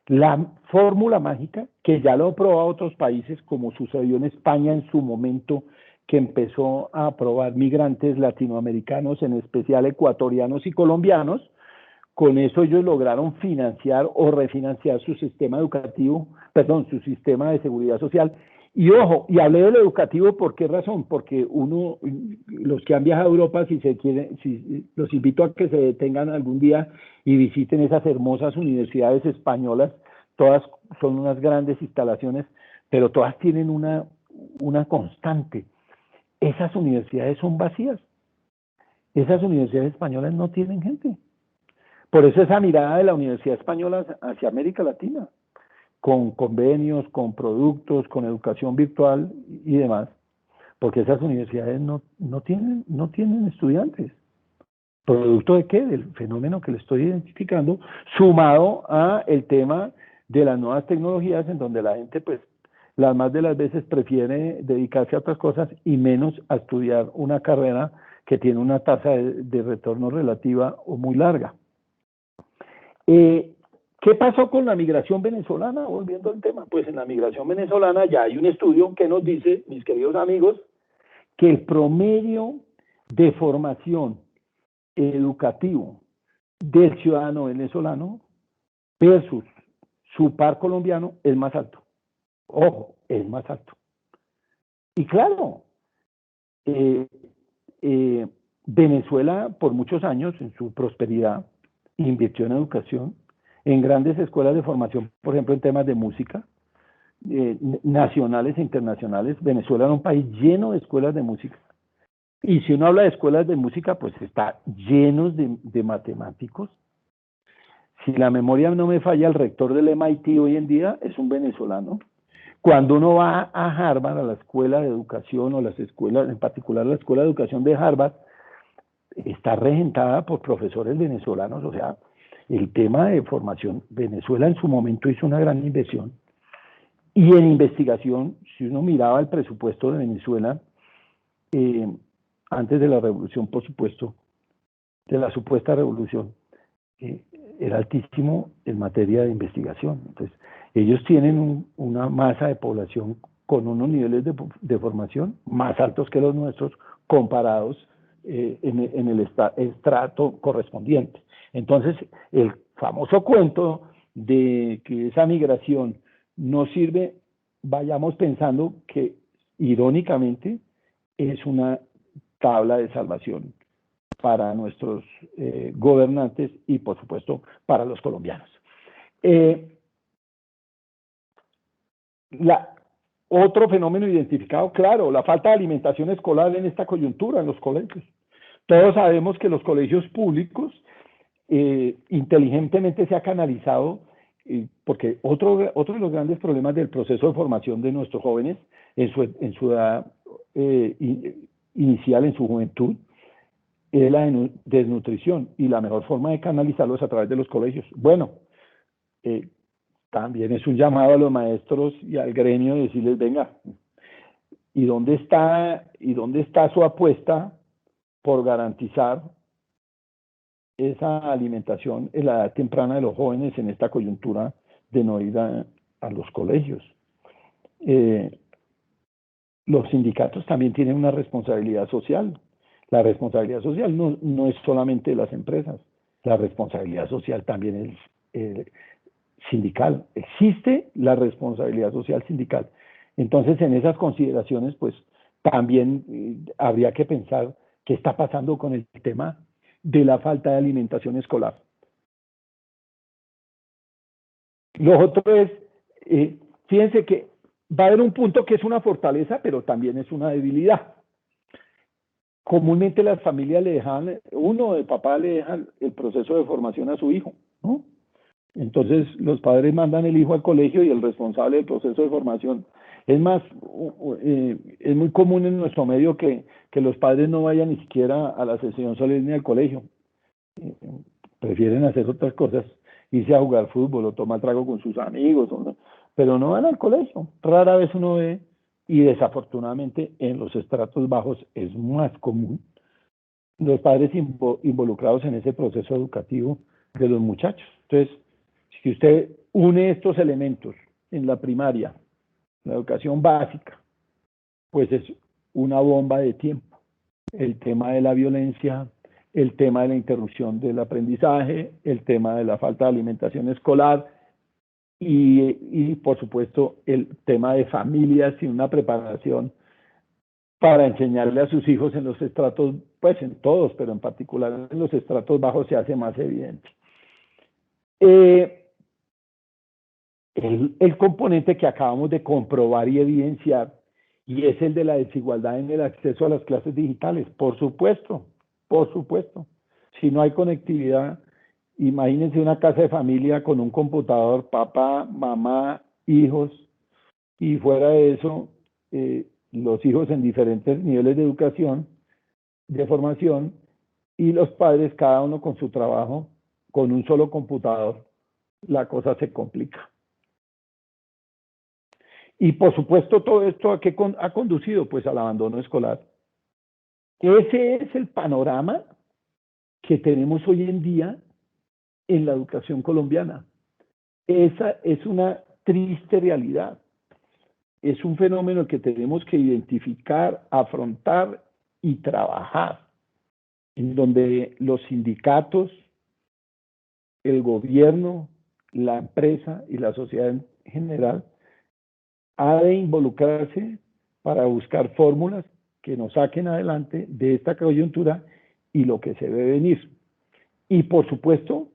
la fórmula mágica, que ya lo han probado otros países, como sucedió en España en su momento, que empezó a aprobar migrantes latinoamericanos, en especial ecuatorianos y colombianos, con eso ellos lograron financiar o refinanciar su sistema educativo, perdón, su sistema de seguridad social. Y ojo, y hablé del educativo, ¿por qué razón? Porque los que han viajado a Europa, los invito a que se detengan algún día y visiten esas hermosas universidades españolas. Todas son unas grandes instalaciones, pero todas tienen una constante. Esas universidades son vacías. Esas universidades españolas no tienen gente. Por eso esa mirada de la Universidad Española hacia América Latina, con convenios, con productos, con educación virtual y demás, porque esas universidades no tienen estudiantes. ¿Producto de qué? Del fenómeno que le estoy identificando, sumado a el tema de las nuevas tecnologías, en donde la gente, pues, las más de las veces prefiere dedicarse a otras cosas y menos a estudiar una carrera que tiene una tasa de retorno relativa o muy larga. ¿Qué pasó con la migración venezolana? Volviendo al tema, pues en la migración venezolana ya hay un estudio que nos dice, mis queridos amigos, que el promedio de formación educativo del ciudadano venezolano versus su par colombiano es más alto. Ojo, es más alto. Y claro, Venezuela por muchos años en su prosperidad invirtió en educación, en grandes escuelas de formación, por ejemplo en temas de música, nacionales e internacionales. Venezuela era un país lleno de escuelas de música. Y si uno habla de escuelas de música, pues está lleno de matemáticos. Si la memoria no me falla, el rector del MIT hoy en día es un venezolano. Cuando uno va a Harvard, a la escuela de educación, o las escuelas, en particular la escuela de educación de Harvard, está regentada por profesores venezolanos. O sea, el tema de formación, Venezuela en su momento hizo una gran inversión. Y en investigación, si uno miraba el presupuesto de Venezuela, antes de la revolución, por supuesto, de la supuesta revolución, era altísimo en materia de investigación. Entonces, ellos tienen una masa de población con unos niveles de formación más altos que los nuestros, comparados en el estrato correspondiente. Entonces, el famoso cuento de que esa migración no sirve, vayamos pensando que, irónicamente, es una tabla de salvación para nuestros gobernantes y, por supuesto, para los colombianos. Otro fenómeno identificado, claro, la falta de alimentación escolar en esta coyuntura en los colegios. Todos sabemos que los colegios públicos inteligentemente se ha canalizado, porque otro de los grandes problemas del proceso de formación de nuestros jóvenes en su edad inicial, en su juventud, es la desnutrición, y la mejor forma de canalizarlo es a través de los colegios. Bueno, también es un llamado a los maestros y al gremio de decirles, venga, ¿y dónde está su apuesta por garantizar esa alimentación en la edad temprana de los jóvenes en esta coyuntura de no ir a los colegios? Los sindicatos también tienen una responsabilidad social. La responsabilidad social no es solamente de las empresas, la responsabilidad social también es sindical. Existe la responsabilidad social sindical. Entonces, en esas consideraciones, pues también habría que pensar qué está pasando con el tema de la falta de alimentación escolar. Lo otro es, fíjense que va a haber un punto que es una fortaleza, pero también es una debilidad. Comúnmente las familias le dejan, uno de papá le dejan el proceso de formación a su hijo, ¿no? Entonces los padres mandan el hijo al colegio y el responsable del proceso de formación. Es más, es muy común en nuestro medio que los padres no vayan ni siquiera a la sesión solemne ni al colegio. Prefieren hacer otras cosas, irse a jugar fútbol o tomar trago con sus amigos, pero no van al colegio. Rara vez uno ve, y desafortunadamente en los estratos bajos es más común, los padres involucrados en ese proceso educativo de los muchachos. Entonces, si usted une estos elementos en la primaria, la educación básica, pues es una bomba de tiempo. El tema de la violencia, el tema de la interrupción del aprendizaje, el tema de la falta de alimentación escolar y por supuesto, el tema de familias sin una preparación para enseñarle a sus hijos en los estratos, pues en todos, pero en particular en los estratos bajos se hace más evidente. El componente que acabamos de comprobar y evidenciar, y es el de la desigualdad en el acceso a las clases digitales. Por supuesto. Si no hay conectividad, imagínense una casa de familia con un computador, papá, mamá, hijos, y fuera de eso, los hijos en diferentes niveles de educación, de formación, y los padres, cada uno con su trabajo, con un solo computador, la cosa se complica. Y por supuesto, todo esto ¿a qué ha conducido? Pues al abandono escolar. Ese es el panorama que tenemos hoy en día en la educación colombiana. Esa es una triste realidad. Es un fenómeno que tenemos que identificar, afrontar y trabajar, en donde los sindicatos, el gobierno, la empresa y la sociedad en general ha de involucrarse para buscar fórmulas que nos saquen adelante de esta coyuntura y lo que se debe venir. Y por supuesto,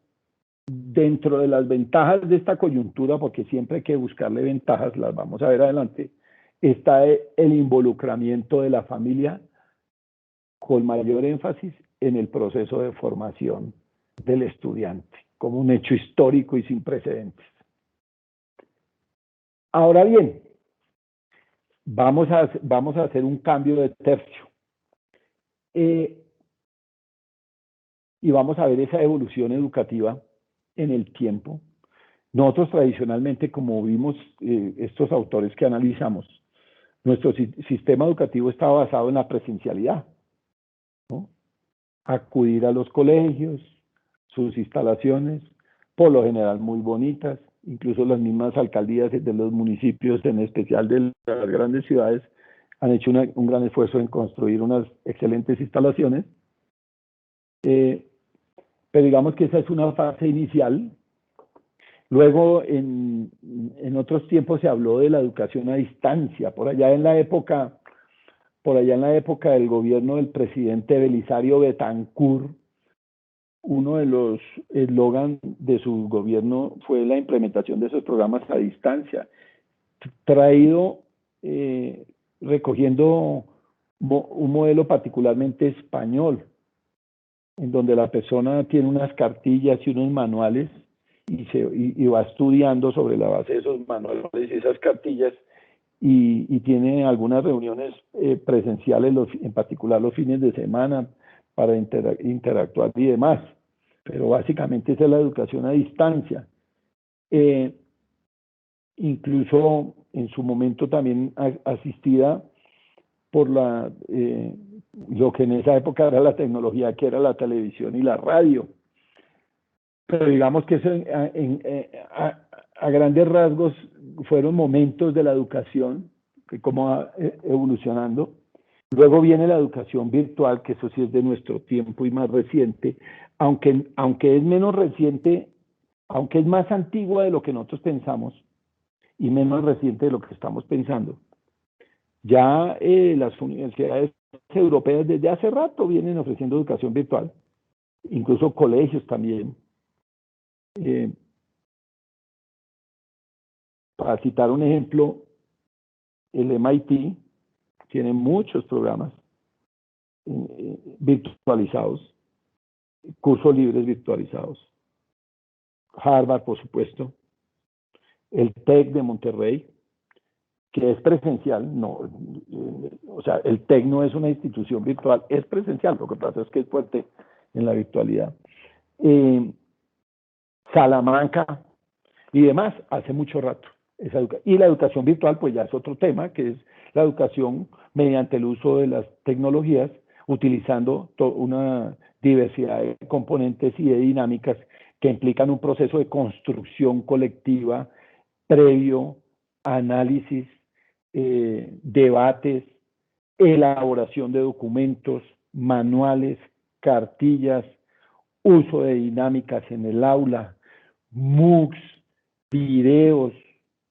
dentro de las ventajas de esta coyuntura, porque siempre hay que buscarle ventajas, las vamos a ver adelante, está el involucramiento de la familia con mayor énfasis en el proceso de formación del estudiante, como un hecho histórico y sin precedentes. Ahora bien, vamos a hacer un cambio de tercio. Y vamos a ver esa evolución educativa en el tiempo. Nosotros tradicionalmente, como vimos estos autores que analizamos, nuestro sistema educativo estaba basado en la presencialidad, ¿no? Acudir a los colegios, sus instalaciones, por lo general muy bonitas, incluso las mismas alcaldías de los municipios, en especial de las grandes ciudades, han hecho un gran esfuerzo en construir unas excelentes instalaciones. Pero digamos que esa es una fase inicial. Luego, en otros tiempos se habló de la educación a distancia. Por allá en la época del gobierno del presidente Belisario Betancur, uno de los eslogans de su gobierno fue la implementación de esos programas a distancia, traído recogiendo un modelo particularmente español, en donde la persona tiene unas cartillas y unos manuales y va estudiando sobre la base de esos manuales y esas cartillas, y tiene algunas reuniones presenciales, en particular los fines de semana, para interactuar y demás. Pero básicamente esa es la educación a distancia. Incluso en su momento también asistida por lo que en esa época era la tecnología, que era la televisión y la radio. Pero digamos que eso a grandes rasgos fueron momentos de la educación, que cómo va evolucionando. Luego viene la educación virtual, que eso sí es de nuestro tiempo y más reciente, aunque es menos reciente, aunque es más antigua de lo que nosotros pensamos y menos reciente de lo que estamos pensando. Ya las universidades europeas desde hace rato vienen ofreciendo educación virtual, incluso colegios también. Para citar un ejemplo, el MIT tiene muchos programas virtualizados, cursos libres virtualizados. Harvard, por supuesto, el TEC de Monterrey, que es presencial, no, o sea, el TEC no es una institución virtual, es presencial, lo que pasa es que es fuerte en la virtualidad. Salamanca y demás, hace mucho rato. Y la educación virtual, pues ya es otro tema, que es la educación mediante el uso de las tecnologías, utilizando una diversidad de componentes y de dinámicas que implican un proceso de construcción colectiva previo, análisis, debates, elaboración de documentos, manuales, cartillas, uso de dinámicas en el aula, MOOCs, videos,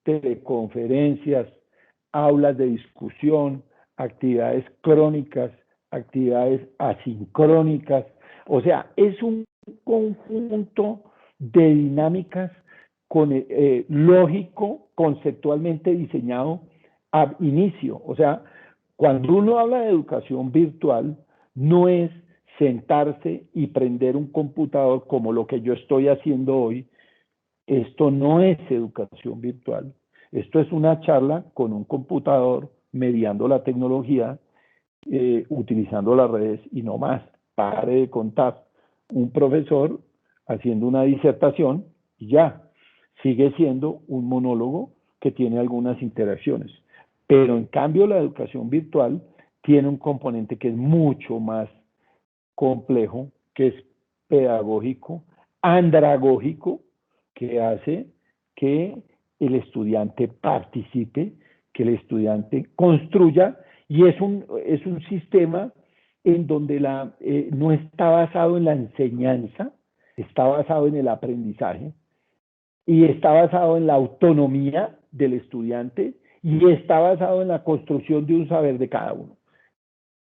teleconferencias, aulas de discusión, actividades crónicas, actividades asincrónicas. O sea, es un conjunto de dinámicas lógico, conceptualmente diseñado ab inicio. O sea, cuando uno habla de educación virtual, no es sentarse y prender un computador como lo que yo estoy haciendo hoy. Esto no es educación virtual. Esto es una charla con un computador, mediando la tecnología, utilizando las redes y no más. Pare de contar. Un profesor haciendo una disertación y ya. Sigue siendo un monólogo que tiene algunas interacciones. Pero en cambio la educación virtual tiene un componente que es mucho más complejo, que es pedagógico, andragógico, que hace que el estudiante participe, que el estudiante construya, y es un sistema en donde no está basado en la enseñanza, está basado en el aprendizaje, y está basado en la autonomía del estudiante, y está basado en la construcción de un saber de cada uno.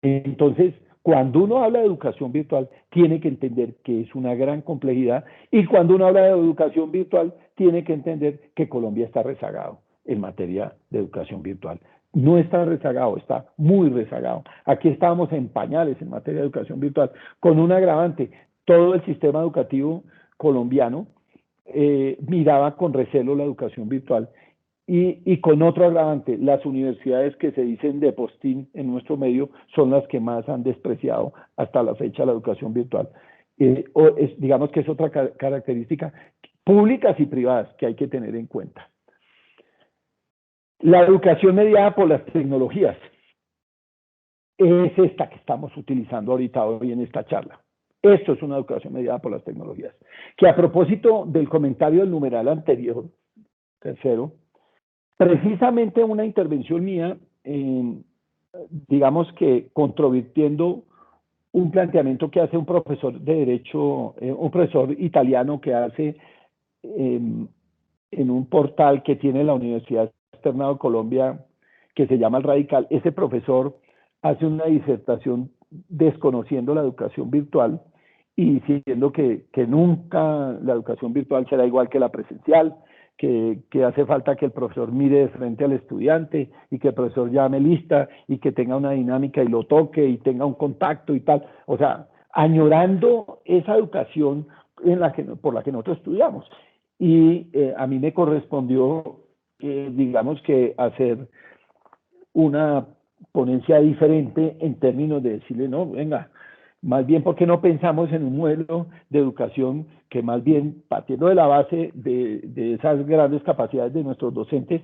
Entonces, cuando uno habla de educación virtual, tiene que entender que es una gran complejidad, y cuando uno habla de educación virtual, tiene que entender que Colombia está rezagado en materia de educación virtual. No está rezagado, está muy rezagado. Aquí estábamos en pañales en materia de educación virtual, con un agravante. Todo el sistema educativo colombiano miraba con recelo la educación virtual. Y con otro agravante, las universidades que se dicen de postín en nuestro medio son las que más han despreciado hasta la fecha la educación virtual. Digamos que es otra característica, públicas y privadas, que hay que tener en cuenta. La educación mediada por las tecnologías es esta que estamos utilizando ahorita hoy en esta charla. Esto es una educación mediada por las tecnologías. Que a propósito del comentario del numeral anterior, tercero, precisamente una intervención mía, digamos que controvirtiendo un planteamiento que hace un profesor de derecho, un profesor italiano que hace en un portal que tiene la Universidad Externa de Colombia, que se llama El Radical. Ese profesor hace una disertación desconociendo la educación virtual y diciendo que nunca la educación virtual será igual que la presencial, que hace falta que el profesor mire de frente al estudiante y que el profesor llame lista y que tenga una dinámica y lo toque y tenga un contacto y tal. O sea, añorando esa educación por la que nosotros estudiamos. Y a mí me correspondió, digamos que hacer una ponencia diferente en términos de decirle, no, venga, más bien porque no pensamos en un modelo de educación que más bien partiendo de la base de esas grandes capacidades de nuestros docentes,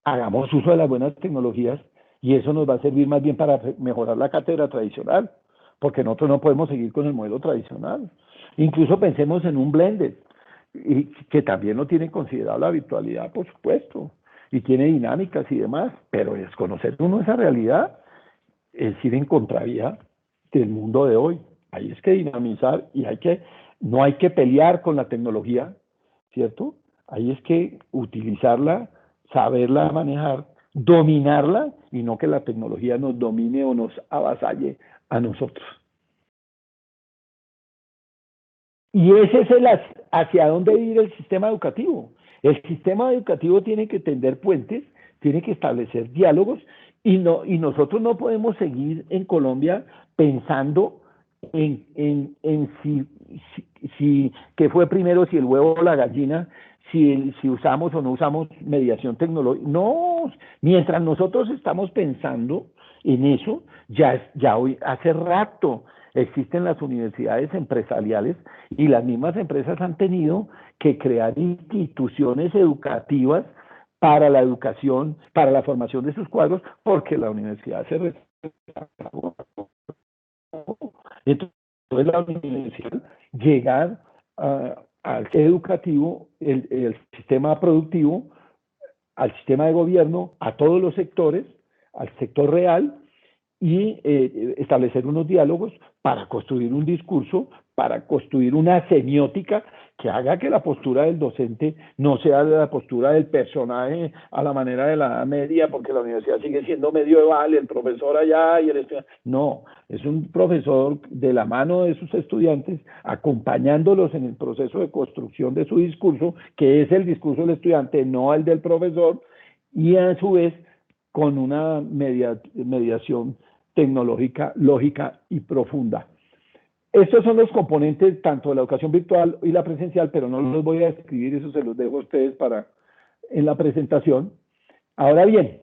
hagamos uso de las buenas tecnologías y eso nos va a servir más bien para mejorar la cátedra tradicional, porque nosotros no podemos seguir con el modelo tradicional. Incluso pensemos en un blended, y que también no tiene considerado la virtualidad, por supuesto, y tiene dinámicas y demás, pero desconocer uno esa realidad es ir en contravía del mundo de hoy. Ahí es que dinamizar y no hay que pelear con la tecnología, ¿cierto? Ahí es que utilizarla, saberla manejar, dominarla y no que la tecnología nos domine o nos avasalle a nosotros. Y ese es hacia dónde ir el sistema educativo. El sistema educativo tiene que tender puentes, tiene que establecer diálogos y nosotros no podemos seguir en Colombia pensando en si qué fue primero, si el huevo o la gallina, si usamos o no usamos mediación tecnológica. No, mientras nosotros estamos pensando en eso, ya hoy, hace rato, existen las universidades empresariales y las mismas empresas han tenido que crear instituciones educativas para la educación, para la formación de sus cuadros, porque la universidad se rezagó. Entonces la universidad llegar al educativo, el sistema productivo, al sistema de gobierno, a todos los sectores, al sector real, y establecer unos diálogos para construir un discurso, para construir una semiótica que haga que la postura del docente no sea la postura del personaje a la manera de la Edad Media, porque la universidad sigue siendo medieval, el profesor allá y el estudiante. No, es un profesor de la mano de sus estudiantes, acompañándolos en el proceso de construcción de su discurso, que es el discurso del estudiante, no el del profesor, y a su vez con una mediación tecnológica, lógica y profunda. Estos son los componentes tanto de la educación virtual y la presencial, pero no los voy a describir, eso se los dejo a ustedes en la presentación. Ahora bien,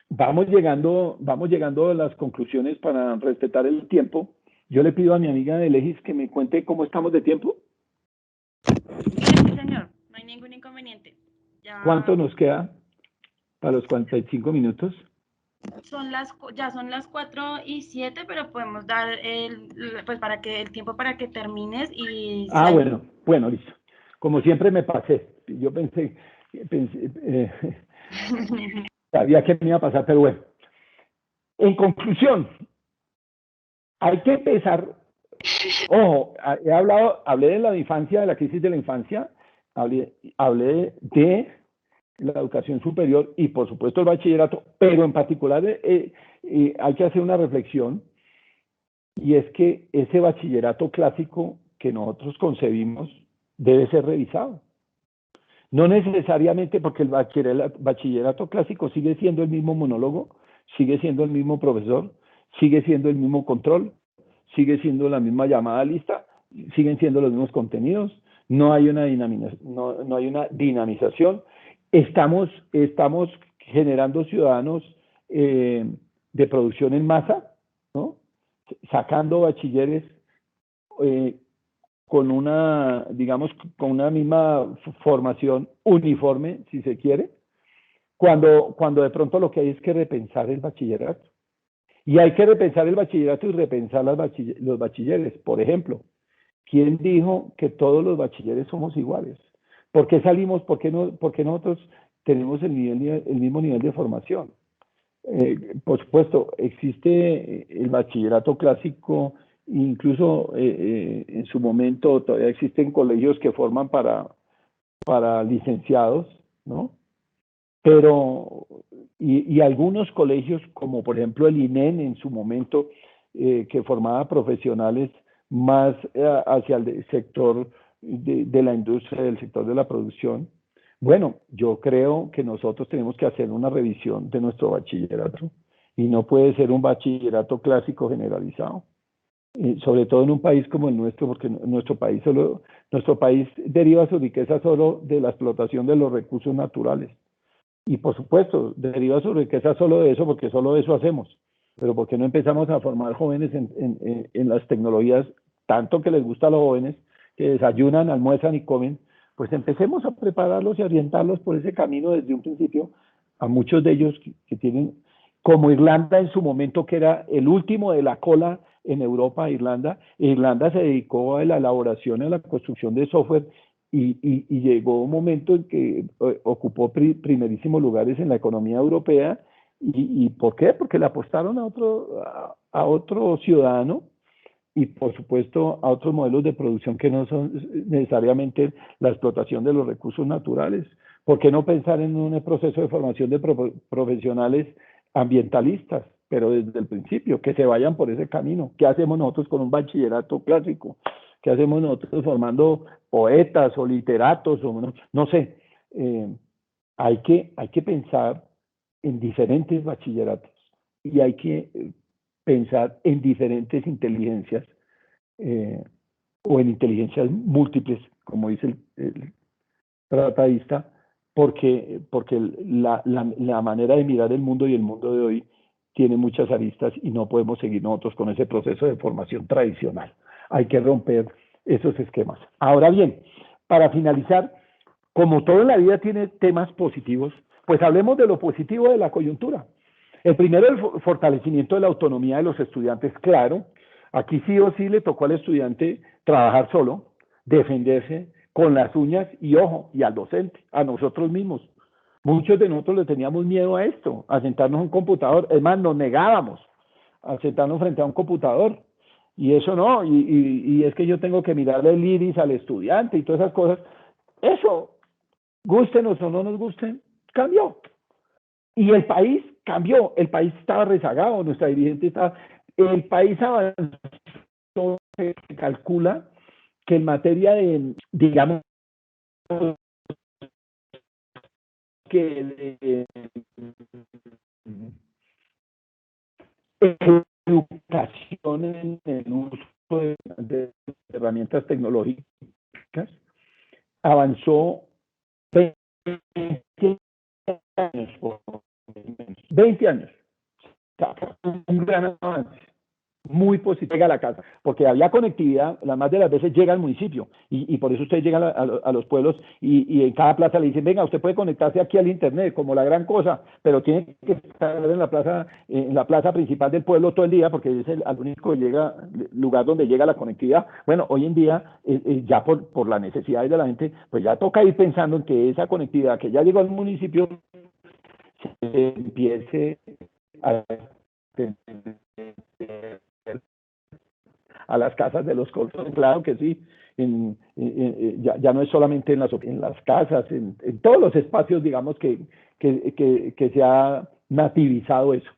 vamos llegando a las conclusiones para respetar el tiempo. Yo le pido a mi amiga de Legis que me cuente cómo estamos de tiempo. Sí, señor, no hay ningún inconveniente. ¿Cuánto nos queda para los 45 minutos? Ya son las 4:07, pero podemos dar pues para que el tiempo para que termines y... Bueno, listo. Como siempre me pasé. Yo pensé sabía que me iba a pasar, pero bueno. En conclusión, hay que empezar, ojo, hablé de la infancia, de la crisis de la infancia, hablé de la educación superior y por supuesto el bachillerato, pero en particular hay que hacer una reflexión y es que ese bachillerato clásico que nosotros concebimos debe ser revisado. No necesariamente porque el bachillerato clásico sigue siendo el mismo monólogo, sigue siendo el mismo profesor, sigue siendo el mismo control, sigue siendo la misma llamada lista, siguen siendo los mismos contenidos, no hay una dinamización. Estamos generando ciudadanos de producción en masa, ¿no? Sacando bachilleres con una misma formación uniforme, si se quiere, cuando de pronto lo que hay es que repensar el bachillerato. Y hay que repensar el bachillerato y repensar los bachilleres. Por ejemplo, ¿quién dijo que todos los bachilleres somos iguales? ¿Por qué salimos? ¿Por qué nosotros tenemos el mismo nivel de formación? Por supuesto, existe el bachillerato clásico, incluso en su momento todavía existen colegios que forman para licenciados, ¿no? Pero, y algunos colegios, como por ejemplo el INEN en su momento, que formaba profesionales más hacia el sector de la industria, del sector de la producción. Bueno, yo creo que nosotros tenemos que hacer una revisión de nuestro bachillerato y no puede ser un bachillerato clásico generalizado, sobre todo en un país como el nuestro, porque nuestro país deriva su riqueza solo de la explotación de los recursos naturales. Y por supuesto, deriva su riqueza solo de eso, porque solo eso hacemos. Pero ¿por qué no empezamos a formar jóvenes en las tecnologías, tanto que les gusta a los jóvenes, que desayunan, almuerzan y comen? Pues empecemos a prepararlos y orientarlos por ese camino desde un principio, a muchos de ellos que tienen, como Irlanda en su momento, que era el último de la cola en Europa, Irlanda. Irlanda se dedicó a la elaboración, a la construcción de software y llegó un momento en que ocupó primerísimos lugares en la economía europea. ¿Y por qué? Porque le apostaron a otro ciudadano y por supuesto a otros modelos de producción que no son necesariamente la explotación de los recursos naturales. ¿Por qué no pensar en un proceso de formación de profesionales ambientalistas, pero desde el principio, que se vayan por ese camino? ¿Qué hacemos nosotros con un bachillerato clásico? ¿Qué hacemos nosotros formando poetas o literatos? O no sé. Hay que pensar en diferentes bachilleratos y hay que pensar en diferentes inteligencias eh, o en inteligencias múltiples, como dice el tratadista, porque la manera de mirar el mundo y el mundo de hoy tiene muchas aristas y no podemos seguir nosotros con ese proceso de formación tradicional. Hay que romper esos esquemas. Ahora bien, para finalizar, como todo en la vida tiene temas positivos, pues hablemos de lo positivo de la coyuntura. El primero, el fortalecimiento de la autonomía de los estudiantes, claro. Aquí sí o sí le tocó al estudiante trabajar solo, defenderse con las uñas y ojo, y al docente, a nosotros mismos. Muchos de nosotros le teníamos miedo a esto, a sentarnos a un computador. Es más, nos negábamos a sentarnos frente a un computador. Y eso no, y es que yo tengo que mirarle el iris al estudiante y todas esas cosas. Eso, gustenos o no nos gusten, cambió. Y el país cambió, el país estaba rezagado, nuestra dirigente estaba, el país avanzó, se calcula que en materia de, digamos, que de educación en el uso de herramientas tecnológicas, avanzó 20 años, 20 años. Un gran avance, muy positivo. Llega a la casa, porque había conectividad, la más de las veces llega al municipio, y por eso ustedes llegan a los pueblos, y en cada plaza le dicen, venga, usted puede conectarse aquí al internet, como la gran cosa, pero tiene que estar en la plaza principal del pueblo todo el día, porque es el único lugar donde llega la conectividad. Bueno, hoy en día, ya por las necesidades de la gente, pues ya toca ir pensando en que esa conectividad que ya llegó al municipio se empiece a las casas de los colchones, claro que sí. Ya no es solamente en las casas, en todos los espacios, digamos, que se ha nativizado eso.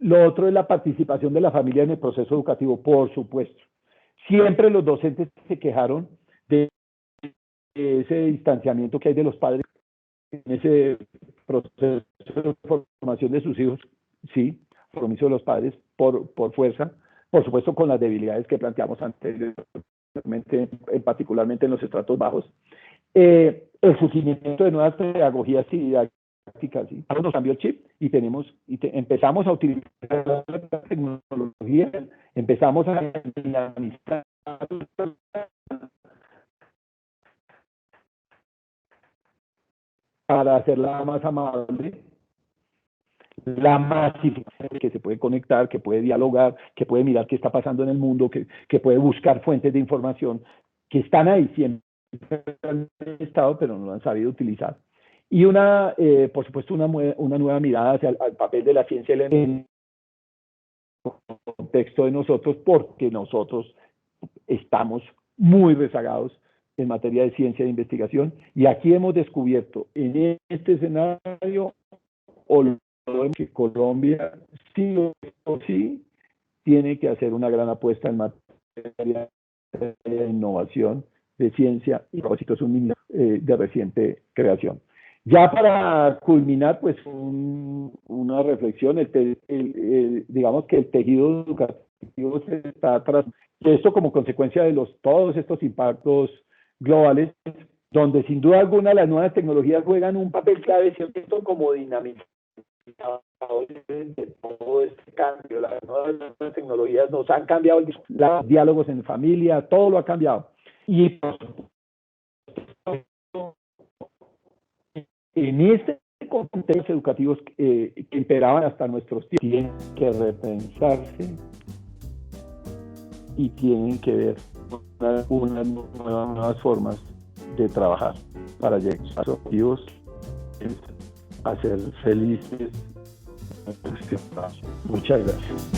Lo otro es la participación de la familia en el proceso educativo, por supuesto. Siempre los docentes se quejaron de ese distanciamiento que hay de los padres en ese proceso de formación de sus hijos, sí, compromiso de los padres por fuerza, por supuesto con las debilidades que planteamos anteriormente, particularmente en los estratos bajos. El surgimiento de nuevas pedagogías y didácticas, ¿sí? Nos cambió el chip y empezamos a utilizar la tecnología, empezamos a dinamizar para hacerla más amable, la masificación, que se puede conectar, que puede dialogar, que puede mirar qué está pasando en el mundo, que puede buscar fuentes de información que están ahí, siempre han estado, pero no lo han sabido utilizar. Y por supuesto, una nueva mirada hacia al papel de la ciencia en el contexto de nosotros, porque nosotros estamos muy rezagados en materia de ciencia e investigación, y aquí hemos descubierto en este escenario que Colombia sí o sí tiene que hacer una gran apuesta en materia de innovación de Ciencia y Propósito es un ministerio de reciente creación. Ya para culminar, pues una reflexión, digamos que el tejido educativo se está esto como consecuencia de todos estos impactos globales, donde sin duda alguna las nuevas tecnologías juegan un papel clave, ¿cierto? Como dinamizadores de todo este cambio. Las nuevas tecnologías nos han cambiado los diálogos en familia, todo lo ha cambiado. Y en este contexto educativos que imperaban hasta nuestros tiempos, tienen que repensarse y tienen que ver unas nuevas formas de trabajar para llegar a los objetivos, a ser felices. Muchas gracias.